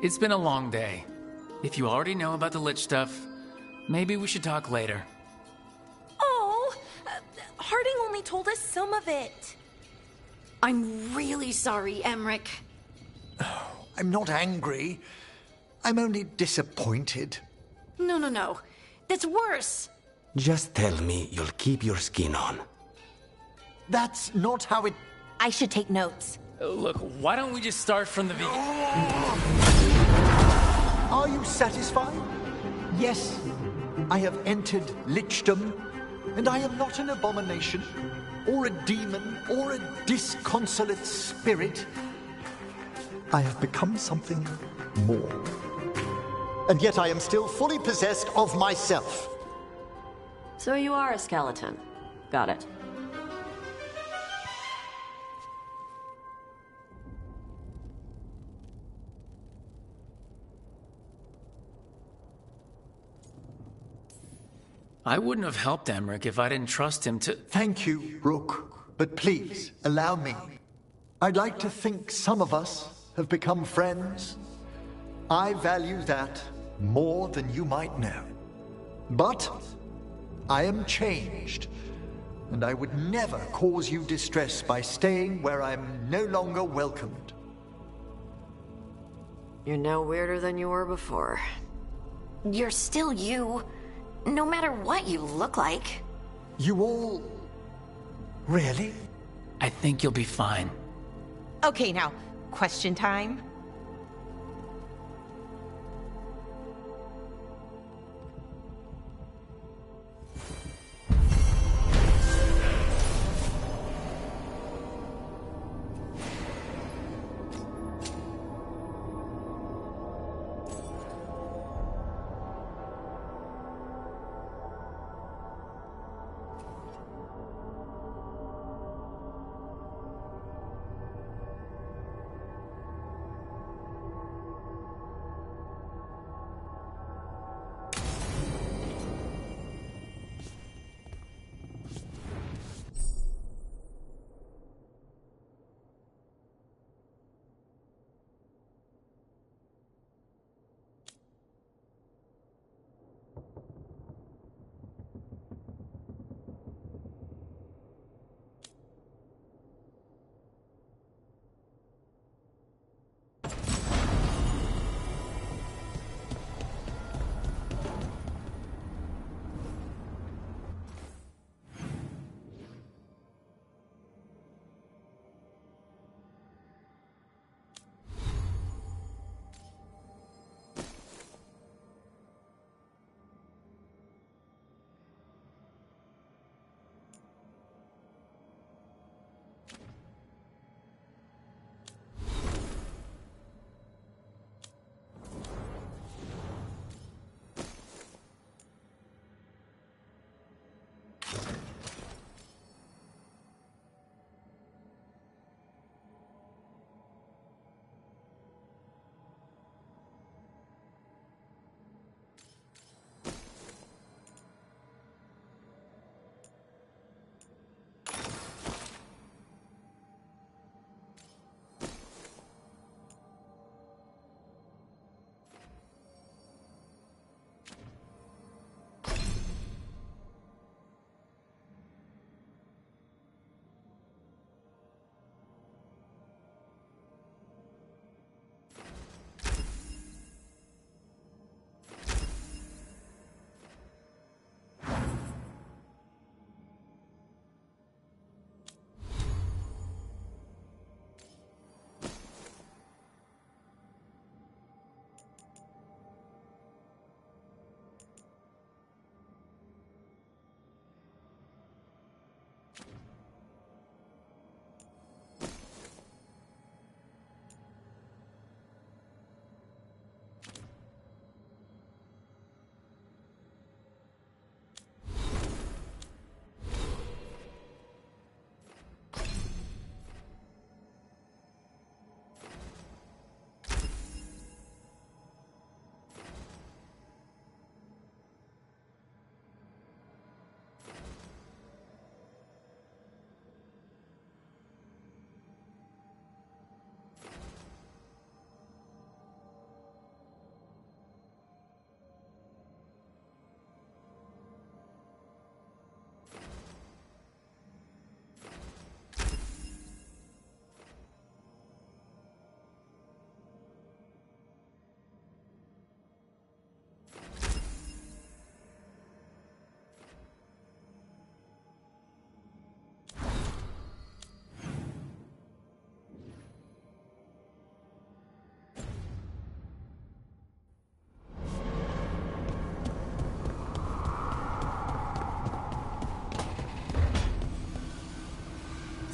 It's been a long day. If you already know about the lich stuff, maybe we should talk later. Oh, Harding only told us some of it. I'm really sorry, Emmerich. I'm not angry. I'm only disappointed. No. That's worse. Just tell me you'll keep your skin on. That's not how it... I should take notes. Look, why don't we just start from the beginning? Are you satisfied? Yes, I have entered lichdom, and I am not an abomination, or a demon, or a disconsolate spirit. I have become something more. And yet I am still fully possessed of myself. So you are a skeleton. Got it. I wouldn't have helped Emmerich if I didn't trust him to... Thank you, Rook. But please, allow me. I'd like to think some of us have become friends. I value that more than you might know. But I am changed, and I would never cause you distress by staying where I'm no longer welcomed. You're no weirder than you were before. You're still you, no matter what you look like. You all... really? I think you'll be fine. Okay, now, question time.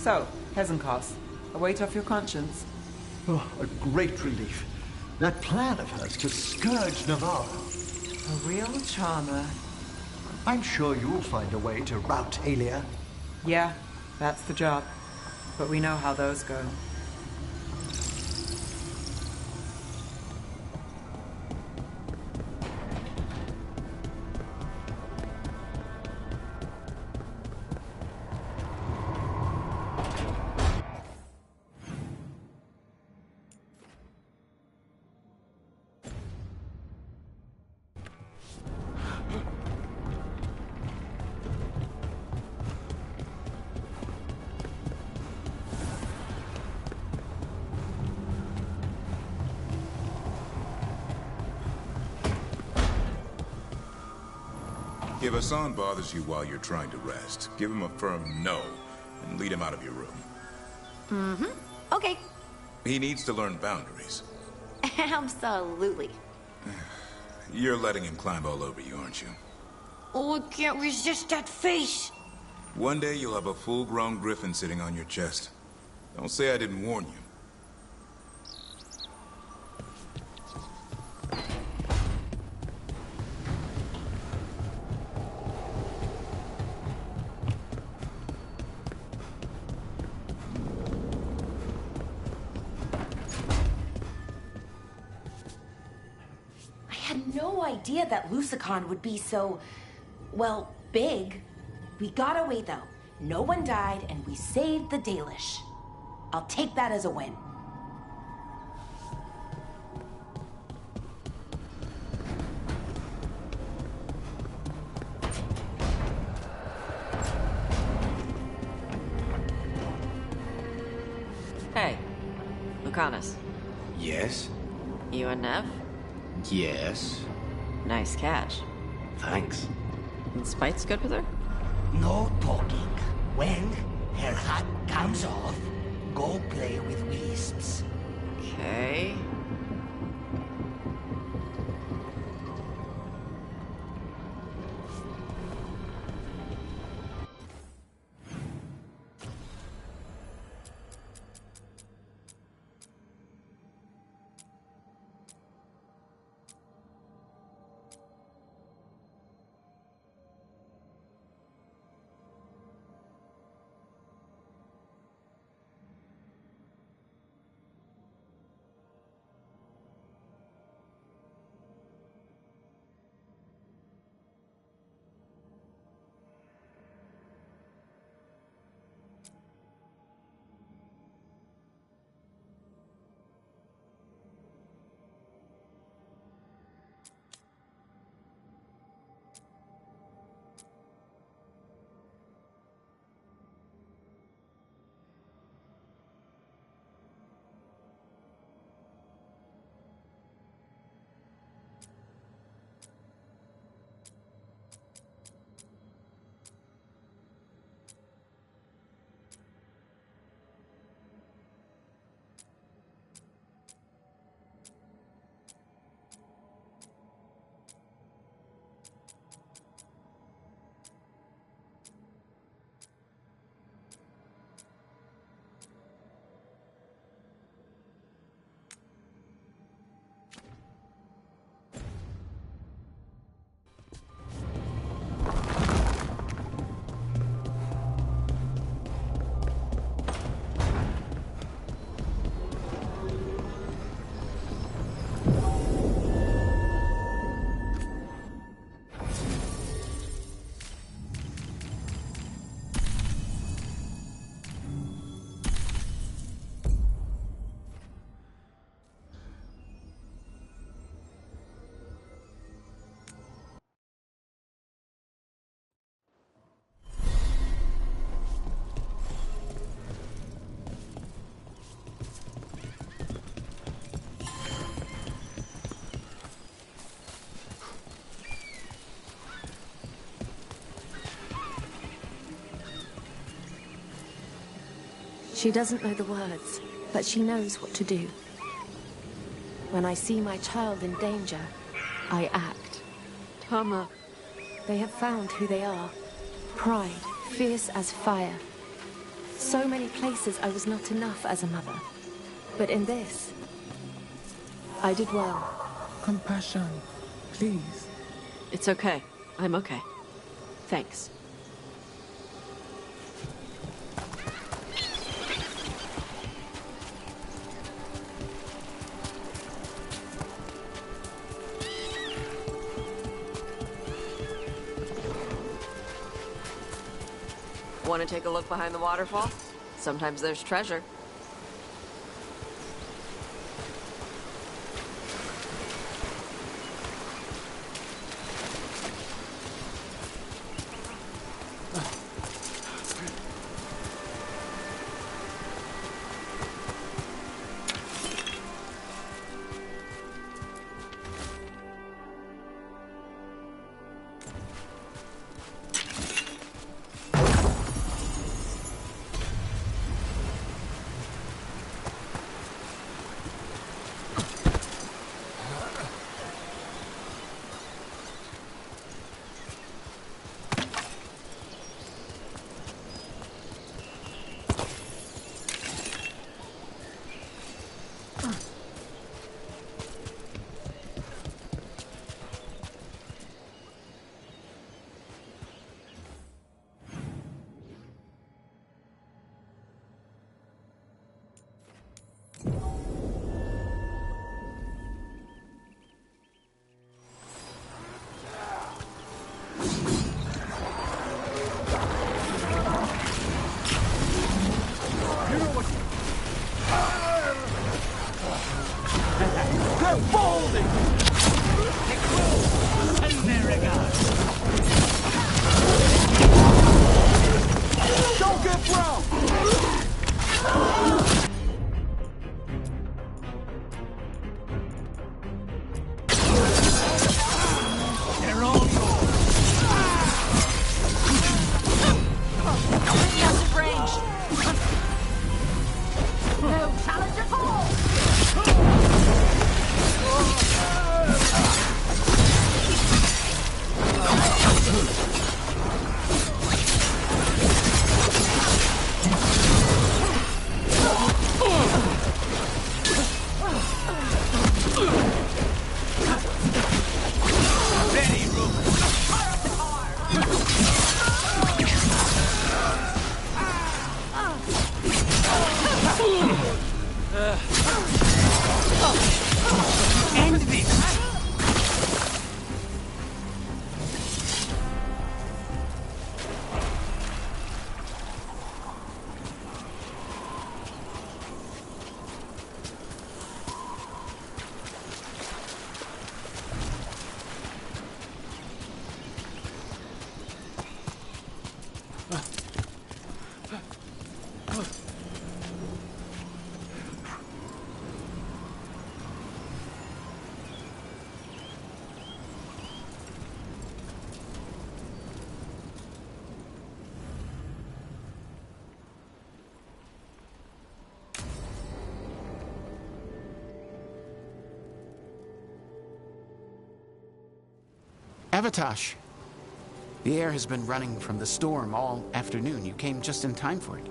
So, Hezenkos, a weight off your conscience. Oh, a great relief. That plan of hers to scourge Navarre. A real charmer. I'm sure you'll find a way to rout Alia. Yeah, that's the job. But we know how those go. If Hassan bothers you while you're trying to rest, give him a firm no, and lead him out of your room. Mm-hmm. Okay. He needs to learn boundaries. Absolutely. You're letting him climb all over you, aren't you? Oh, I can't resist that face. One day you'll have a full-grown griffin sitting on your chest. Don't say I didn't warn you. No idea that Lusicon would be so, well, big. We got away though. No one died and we saved the Dalish. I'll take that as a win. Hey, Lucanus. Yes? You and Nev? Yes. Nice catch. Thanks. And Spite's good with her? No talking. When her hat comes off, go play with wisps. Okay. She doesn't know the words, but she knows what to do. When I see my child in danger, I act. Tama. They have found who they are. Pride, fierce as fire. So many places I was not enough as a mother. But in this, I did well. Compassion, please. It's okay. I'm okay. Thanks. Want to take a look behind the waterfall? Sometimes there's treasure. Avatosh, the air has been running from the storm all afternoon. You came just in time for it.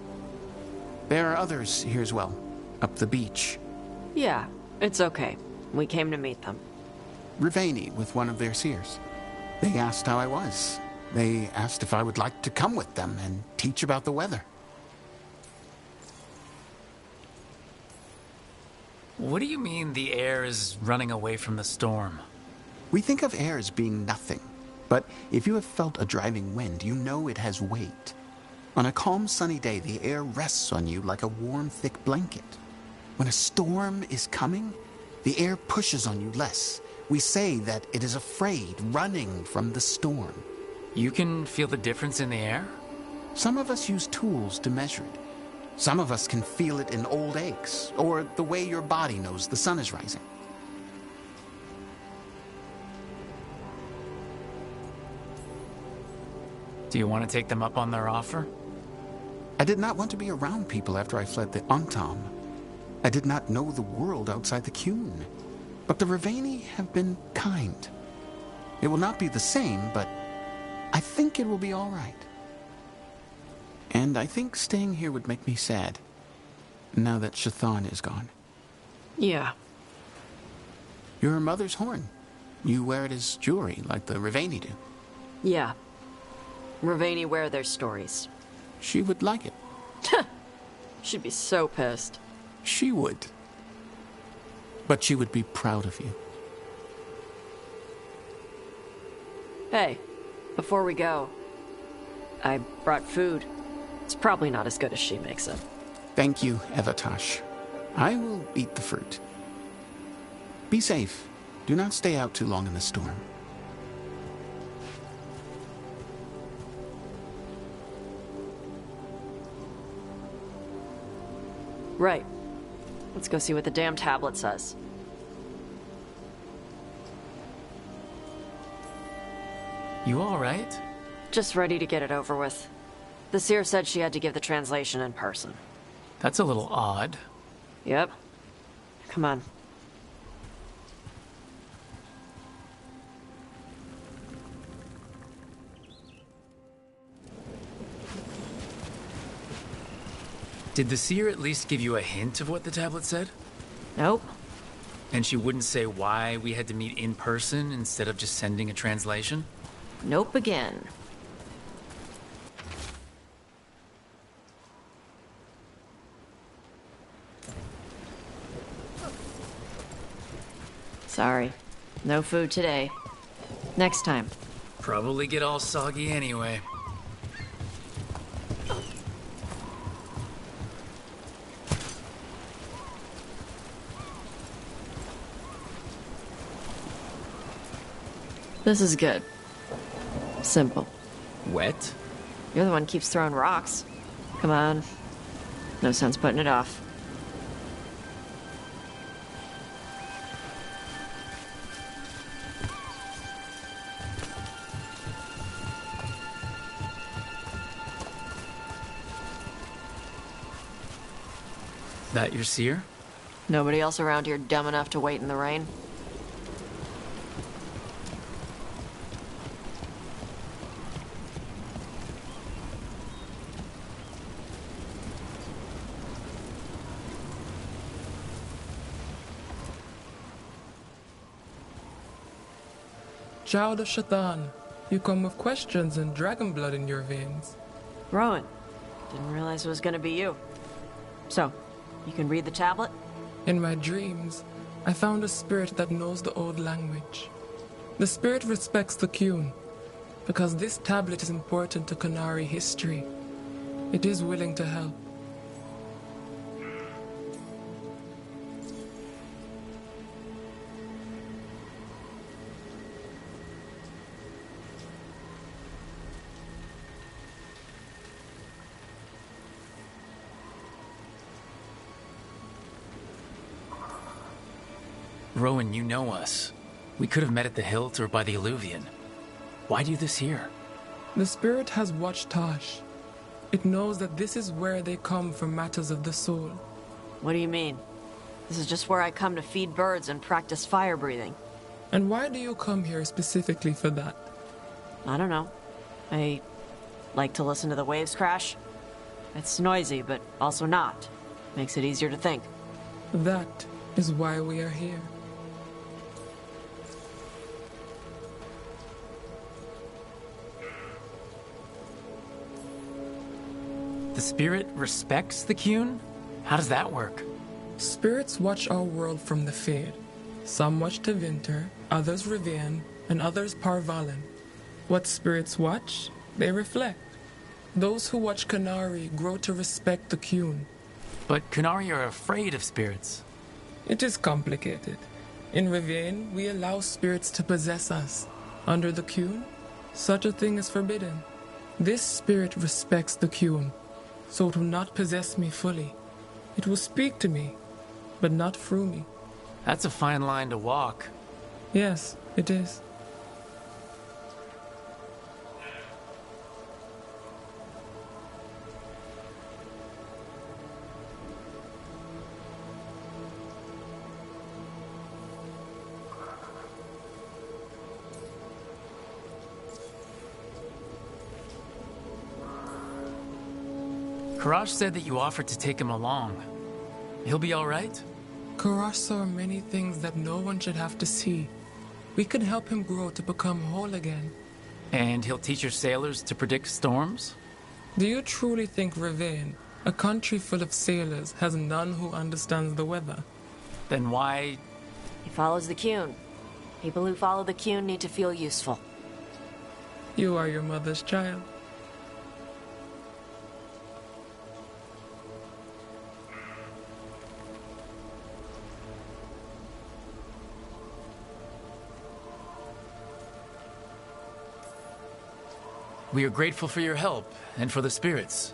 There are others here as well, up the beach. Yeah, it's okay. We came to meet them. Rivaini with one of their seers. They asked how I was. They asked if I would like to come with them and teach about the weather. What do you mean the air is running away from the storm? We think of air as being nothing, but if you have felt a driving wind, you know it has weight. On a calm, sunny day, the air rests on you like a warm, thick blanket. When a storm is coming, the air pushes on you less. We say that it is afraid, running from the storm. You can feel the difference in the air? Some of us use tools to measure it. Some of us can feel it in old aches, or the way your body knows the sun is rising. Do you want to take them up on their offer? I did not want to be around people after I fled the Antam. I did not know the world outside the Qun. But the Rivaini have been kind. It will not be the same, but I think it will be all right. And I think staying here would make me sad, now that Shathan is gone. Yeah. Your mother's horn. You wear it as jewelry, like the Rivaini do. Yeah. Rivaini wear their stories. She would like it. She'd be so pissed. She would. But she would be proud of you. Hey, before we go, I brought food. It's probably not as good as she makes it. Thank you, Evatash. I will eat the fruit. Be safe. Do not stay out too long in the storm. Right. Let's go see what the damn tablet says. You all right? Just ready to get it over with. The seer said she had to give the translation in person. That's a little odd. Yep. Come on. Did the seer at least give you a hint of what the tablet said? Nope. And she wouldn't say why we had to meet in person instead of just sending a translation? Nope again. Sorry. No food today. Next time. Probably get all soggy anyway. This is good. Simple. Wet? You're the one who keeps throwing rocks. Come on. No sense putting it off. That your seer? Nobody else around here dumb enough to wait in the rain? Child of Shathan, you come with questions and dragon blood in your veins. Rowan, didn't realize it was gonna be you. So, you can read the tablet? In my dreams, I found a spirit that knows the old language. The spirit respects the Qun, because this tablet is important to Qunari history. It is willing to help. Rowan, you know us. We could have met at the hilt or by the Alluvion. Why do this here? The spirit has watched Tosh. It knows that this is where they come for matters of the soul. What do you mean? This is just where I come to feed birds and practice fire breathing. And why do you come here specifically for that? I don't know. I like to listen to the waves crash. It's noisy, but also not. Makes it easier to think. That is why we are here. The spirit respects the Qun? How does that work? Spirits watch our world from the Fade. Some watch Tevinter, others Rivian, and others Parvalen. What spirits watch, they reflect. Those who watch Qunari grow to respect the Qun. But Qunari are afraid of spirits. It is complicated. In Rivian, we allow spirits to possess us. Under the Qun, such a thing is forbidden. This spirit respects the Qun, so it will not possess me fully. It will speak to me, but not through me. That's a fine line to walk. Yes, it is. Karash said that you offered to take him along. He'll be all right? Karash saw many things that no one should have to see. We could help him grow to become whole again. And he'll teach your sailors to predict storms? Do you truly think Ravine, a country full of sailors, has none who understands the weather? Then why... He follows the Qun. People who follow the Qun need to feel useful. You are your mother's child. We are grateful for your help, and for the spirits.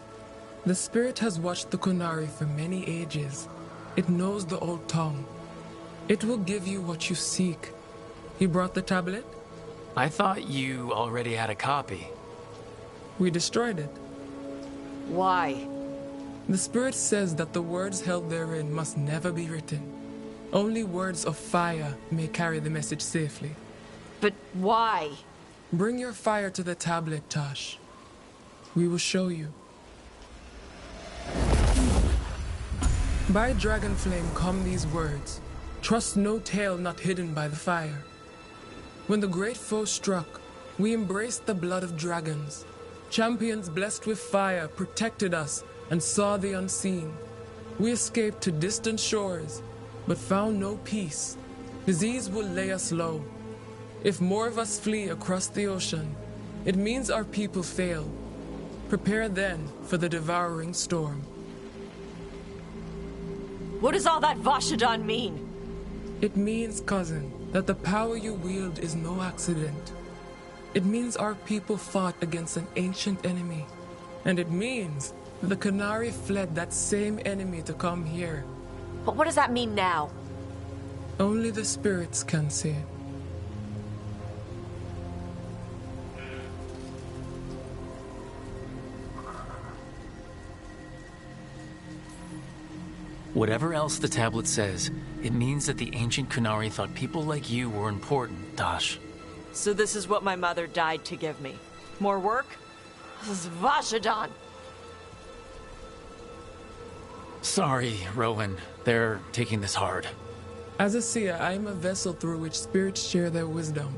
The spirit has watched the Kunari for many ages. It knows the old tongue. It will give you what you seek. You brought the tablet? I thought you already had a copy. We destroyed it. Why? The spirit says that the words held therein must never be written. Only words of fire may carry the message safely. But why? Bring your fire to the tablet, Tosh. We will show you. By dragon flame come these words. Trust no tale not hidden by the fire. When the great foe struck, we embraced the blood of dragons. Champions blessed with fire protected us and saw the unseen. We escaped to distant shores, but found no peace. Disease will lay us low. If more of us flee across the ocean, it means our people fail. Prepare then for the devouring storm. What does all that Vashadan mean? It means, cousin, that the power you wield is no accident. It means our people fought against an ancient enemy. And it means the Kunari fled that same enemy to come here. But what does that mean now? Only the spirits can say it. Whatever else the tablet says, it means that the ancient Kunari thought people like you were important, Tosh. So this is what my mother died to give me. More work? This is Vashadan. Sorry, Rowan. They're taking this hard. As a seer, I am a vessel through which spirits share their wisdom.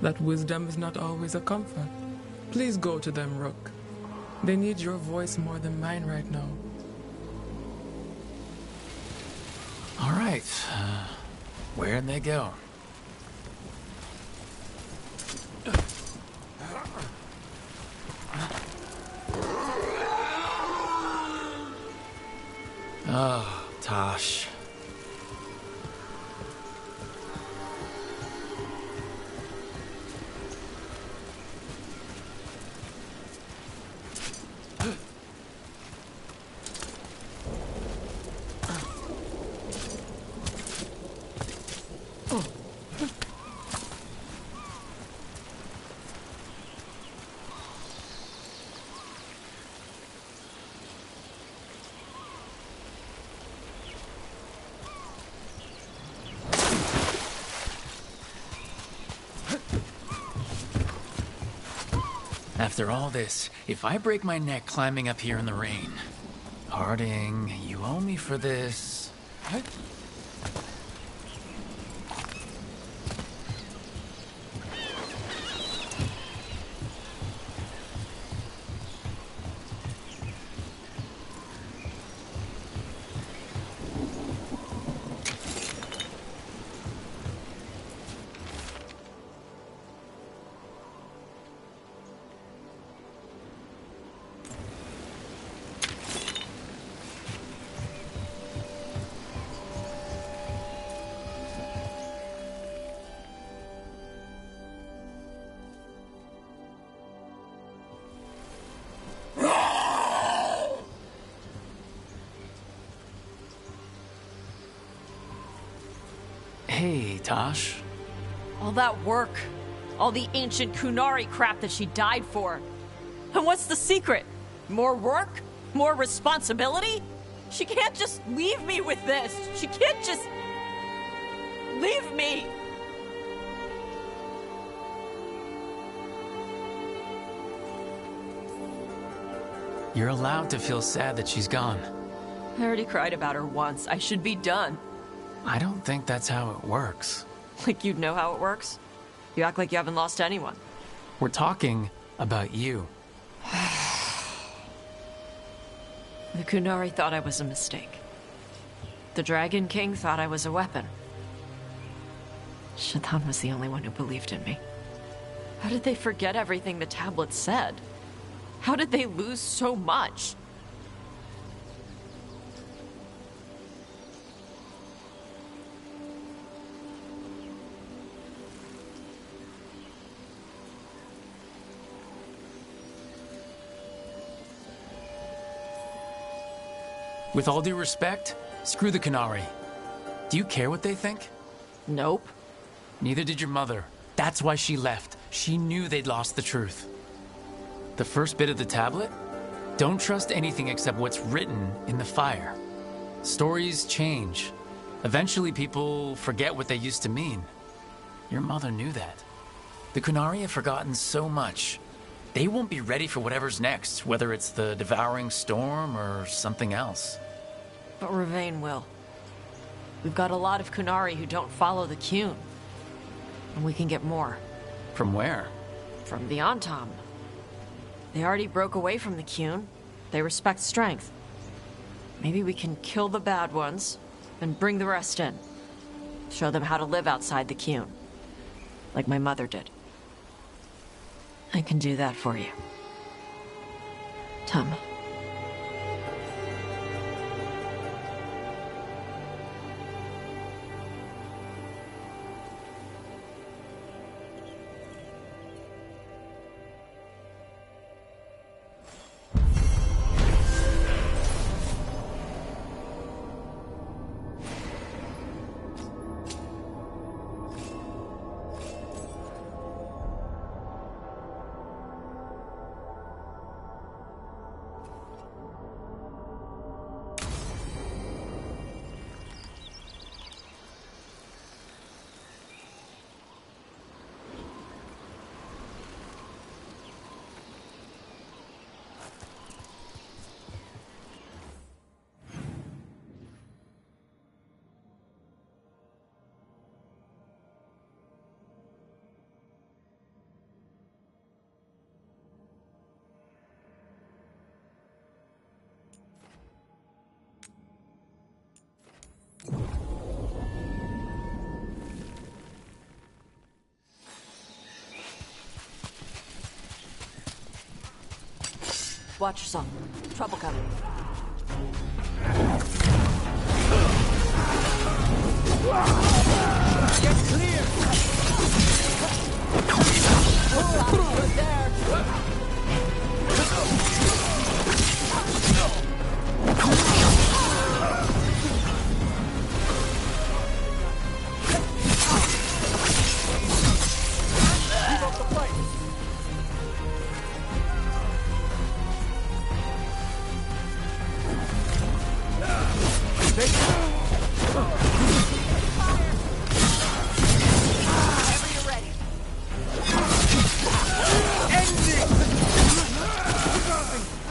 That wisdom is not always a comfort. Please go to them, Rook. They need your voice more than mine right now. All right. Where'd they go? Oh, Tosh. After all this, if I break my neck climbing up here in the rain... Harding, you owe me for this. Hey, Tosh. All that work. All the ancient Kunari crap that she died for. And what's the secret? More work? More responsibility? She can't just leave me with this. She can't just... leave me. You're allowed to feel sad that she's gone. I already cried about her once. I should be done. I don't think that's how it works. Like you'd know how it works? You act like you haven't lost anyone. We're talking about you. The Kunari thought I was a mistake. The Dragon King thought I was a weapon. Shaitan was the only one who believed in me. How did they forget everything the tablet said? How did they lose so much? With all due respect, screw the Kunari. Do you care what they think? Nope. Neither did your mother. That's why she left. She knew they'd lost the truth. The first bit of the tablet? Don't trust anything except what's written in the fire. Stories change. Eventually people forget what they used to mean. Your mother knew that. The Kunari have forgotten so much. They won't be ready for whatever's next, whether it's the devouring storm or something else. But Ravain will. We've got a lot of Kunari who don't follow the Qun. And we can get more. From where? From the Antam. They already broke away from the Qun. They respect strength. Maybe we can kill the bad ones and bring the rest in. Show them how to live outside the Qun. Like my mother did. I can do that for you. Tom. Watch yourself. Trouble coming. Get clear! Good there! Keep up the fight!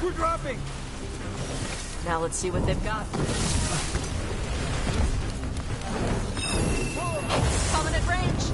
We're dropping! Now let's see what they've got. Coming at range!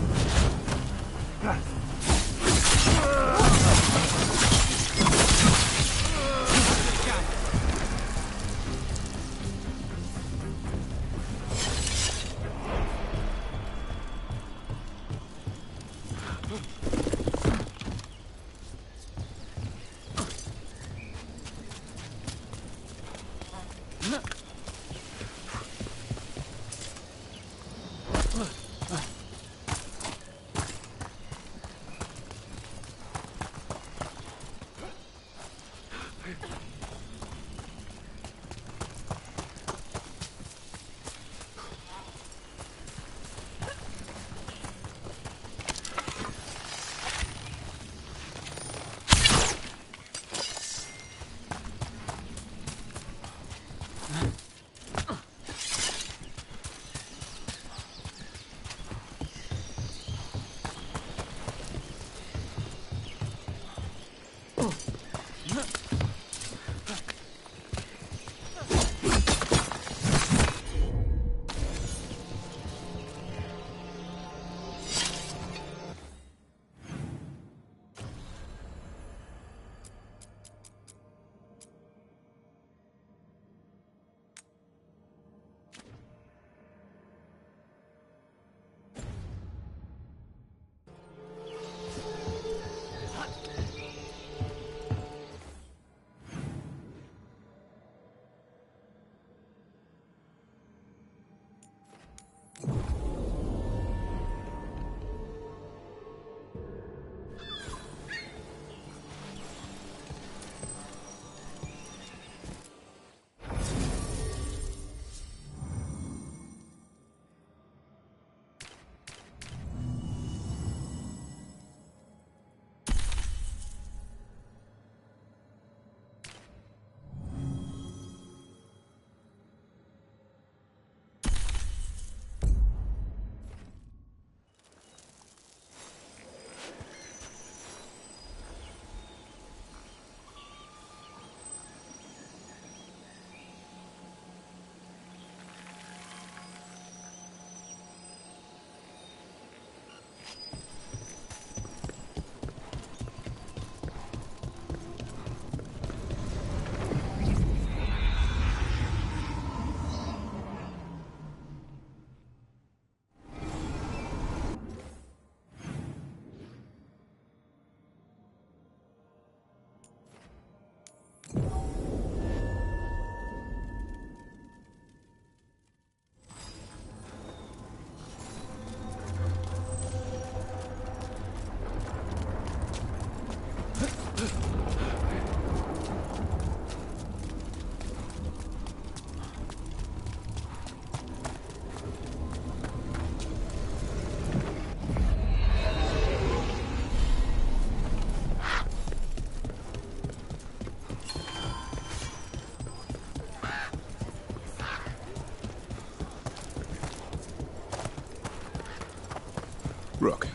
Rook.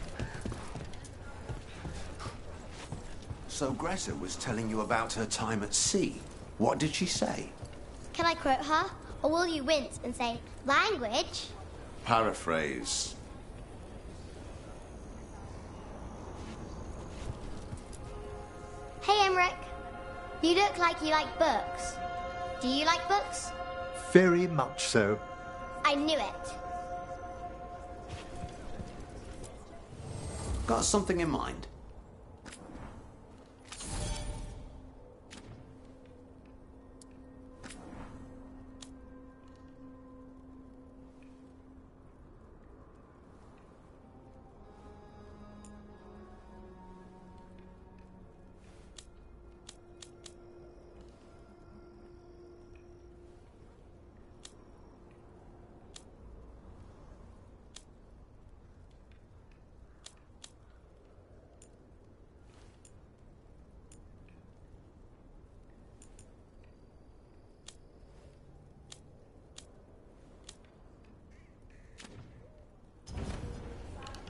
So Greta was telling you about her time at sea. What did she say? Can I quote her? Or will you wince and say, language? Paraphrase. Hey, Emmerich. You look like you like books. Do you like books? Very much so. I knew it. Got something in mind?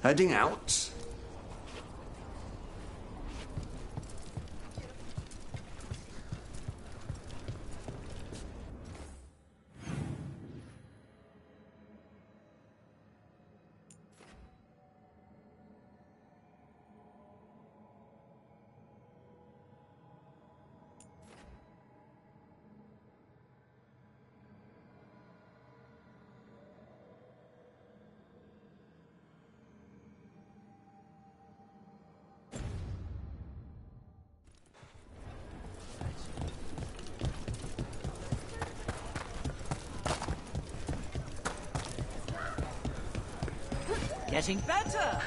Heading out. Getting better!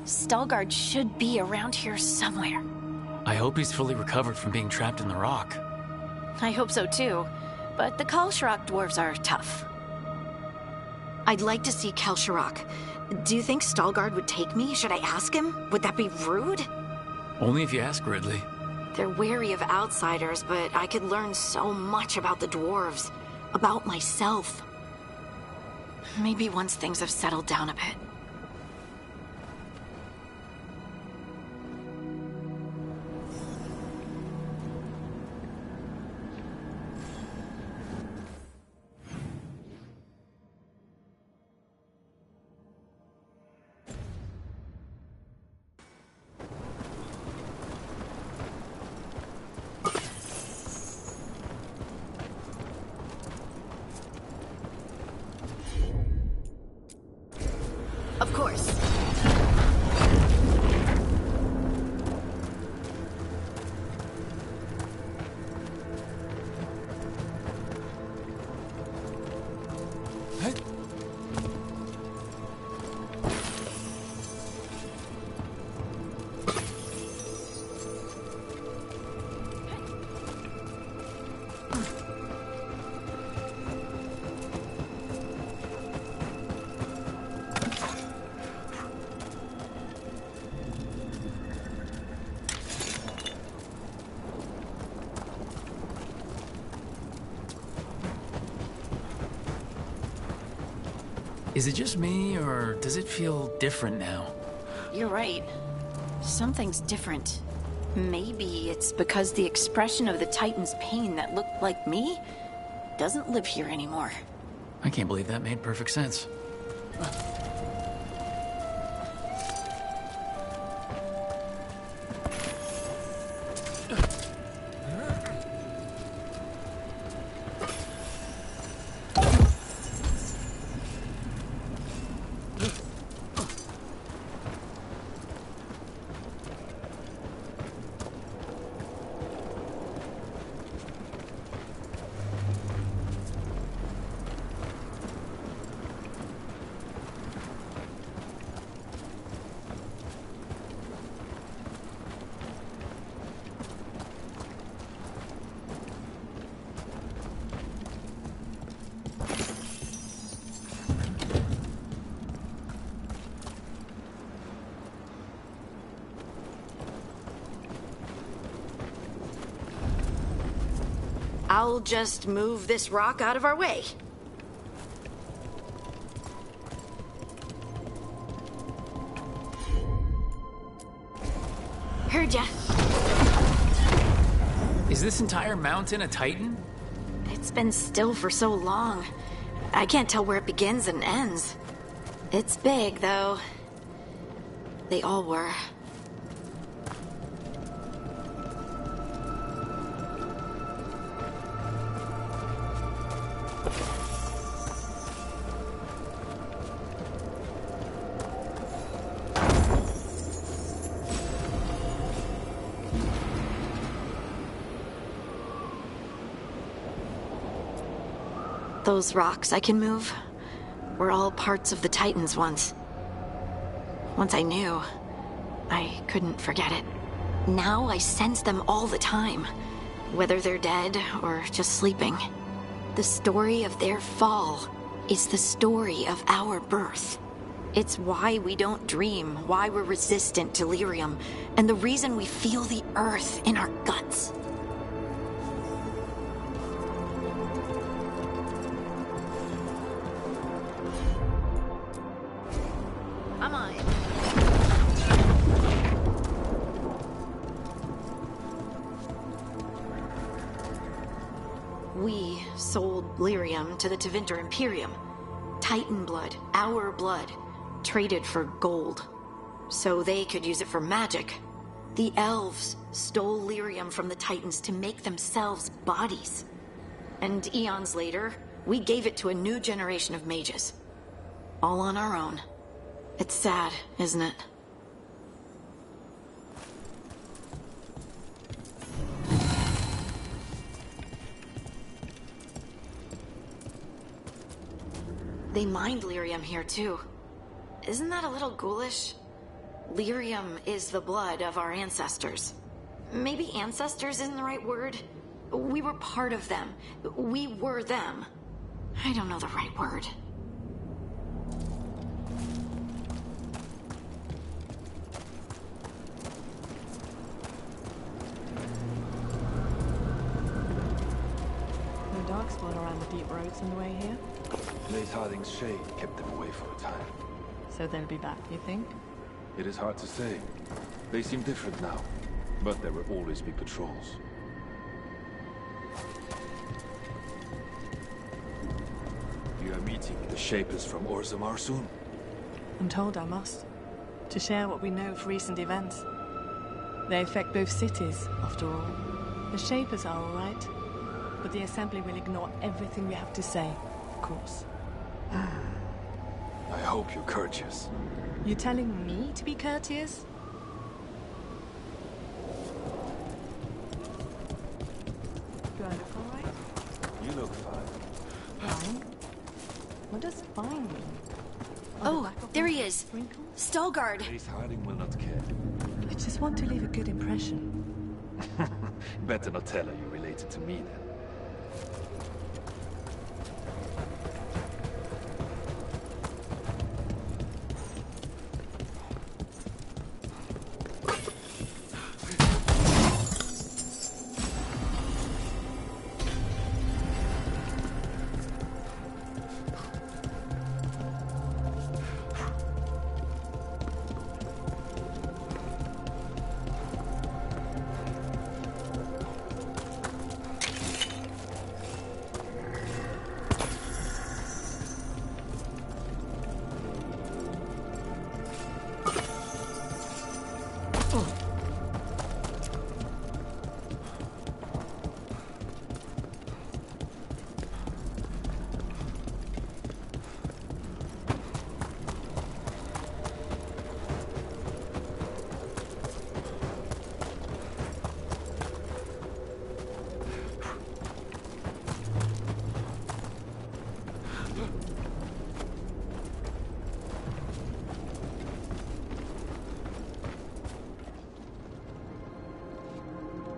Stalgard should be around here somewhere. I hope he's fully recovered from being trapped in the rock. I hope so too, but the Kalsharok dwarves are tough. I'd like to see Kalsharok. Do you think Stalgard would take me? Should I ask him? Would that be rude? Only if you ask, Ridley. They're wary of outsiders, but I could learn so much about the dwarves. About myself. Maybe once things have settled down a bit. Of course. Is it just me, or does it feel different now? You're right. Something's different. Maybe it's because the expression of the Titan's pain that looked like me doesn't live here anymore. I can't believe that made perfect sense. I'll just move this rock out of our way. Heard ya. Is this entire mountain a Titan? It's been still for so long. I can't tell where it begins and ends. It's big, though. They all were. Those rocks I can move were all parts of the Titans once. Once I knew, I couldn't forget it. Now I sense them all the time, whether they're dead or just sleeping. The story of their fall is the story of our birth. It's why we don't dream, why we're resistant to lyrium, and the reason we feel the earth in our guts. Come on. We sold lyrium to the Tevinter Imperium. Titan blood, our blood, traded for gold. So they could use it for magic. The elves stole lyrium from the Titans to make themselves bodies. And eons later, we gave it to a new generation of mages. All on our own. It's sad, isn't it? They mined lyrium here, too. Isn't that a little ghoulish? Lyrium is the blood of our ancestors. Maybe ancestors isn't the right word. We were part of them. We were them. I don't know the right word. No darkspawn around the deep roads on the way here? Blaze Harding's shade kept them away for a time. So they'll be back, you think? It is hard to say. They seem different now, but there will always be patrols. You are meeting the Shapers from Orzammar soon? I'm told I must. To share what we know of recent events. They affect both cities, after all. The Shapers are all right, but the Assembly will ignore everything we have to say, of course. I hope you're courteous. You telling me to be courteous? Do I look all right? You look fine. Fine? What does fine mean? Oh, there he is. Stalgard. Blaze Harding will not care. I just want to leave a good impression. Better not tell her you're related to me then.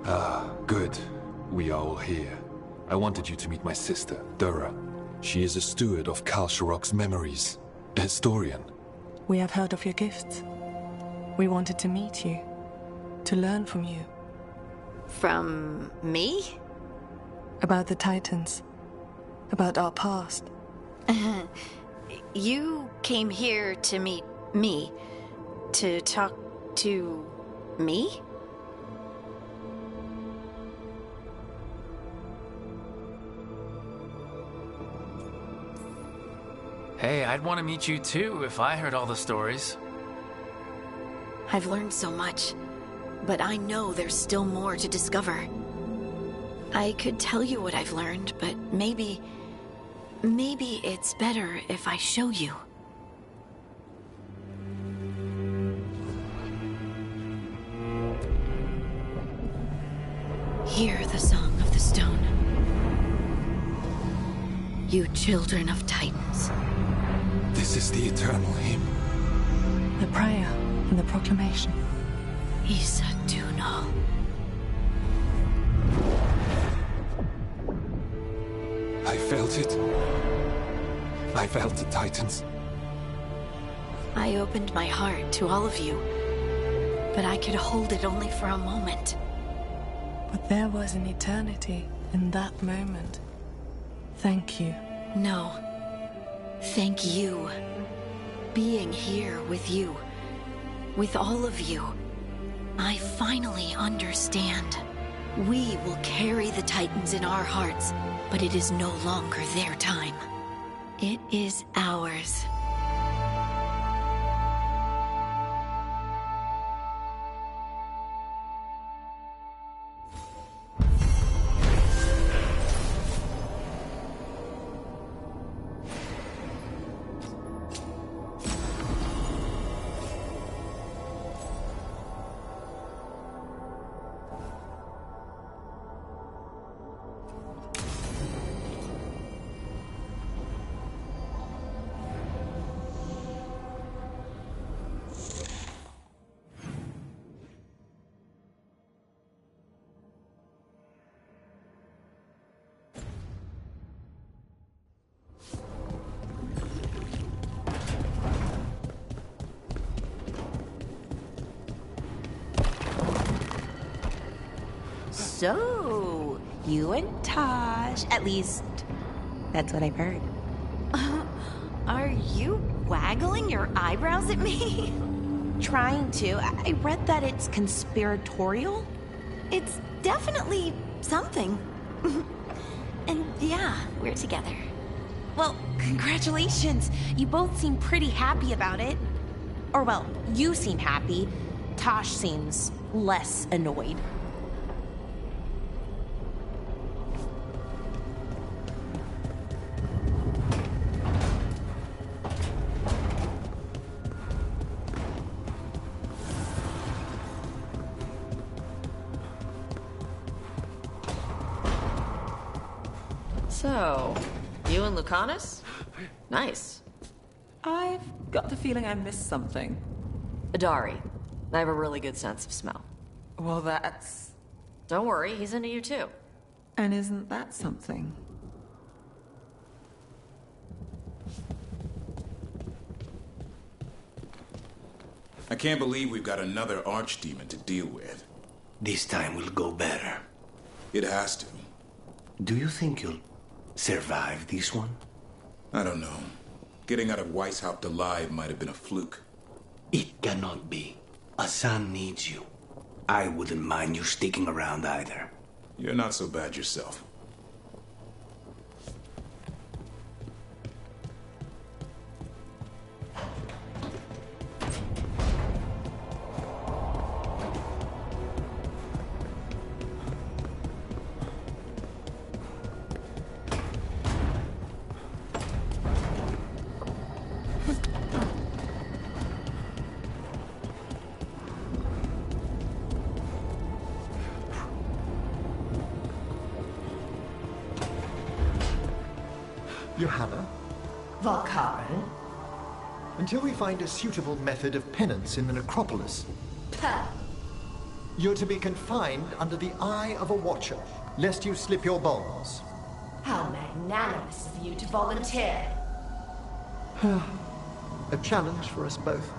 Ah, good. We are all here. I wanted you to meet my sister, Dura. She is a steward of Kalsharok's memories. A historian. We have heard of your gifts. We wanted to meet you. To learn from you. From me? About the Titans. About our past. You came here to meet me. To talk to me? Hey, I'd want to meet you too if I heard all the stories. I've learned so much, but I know there's still more to discover. I could tell you what I've learned, but maybe it's better if I show you. Hear the song of the stone. You children of Titans. This is the eternal hymn. The prayer and the proclamation. Isa Dunal. I felt it. I felt the Titans. I opened my heart to all of you, but I could hold it only for a moment. But there was an eternity in that moment. Thank you. No. Thank you. Being here with you, with all of you, I finally understand. We will carry the Titans in our hearts, but it is no longer their time. It is ours. So, you and Taj, at least, that's what I've heard. Are you waggling your eyebrows at me? Trying to. I read that it's conspiratorial. It's definitely something. And yeah, we're together. Well, congratulations. You both seem pretty happy about it. Or well, you seem happy. Tosh seems less annoyed. So, you and Lucanus? Nice. I've got the feeling I missed something. Adari. I have a really good sense of smell. Well, that's... Don't worry, he's into you too. And isn't that something? I can't believe we've got another archdemon to deal with. This time will go better. It has to. Do you think you'll survive this one? I don't know. Getting out of Weishaupt alive might have been a fluke. It cannot be. Asan needs you. I wouldn't mind you sticking around either. You're not so bad yourself. Johanna? Valkaran? Until we find a suitable method of penance in the necropolis. Puh. You're to be confined under the eye of a watcher, lest you slip your bonds. How magnanimous of you to volunteer. A challenge for us both.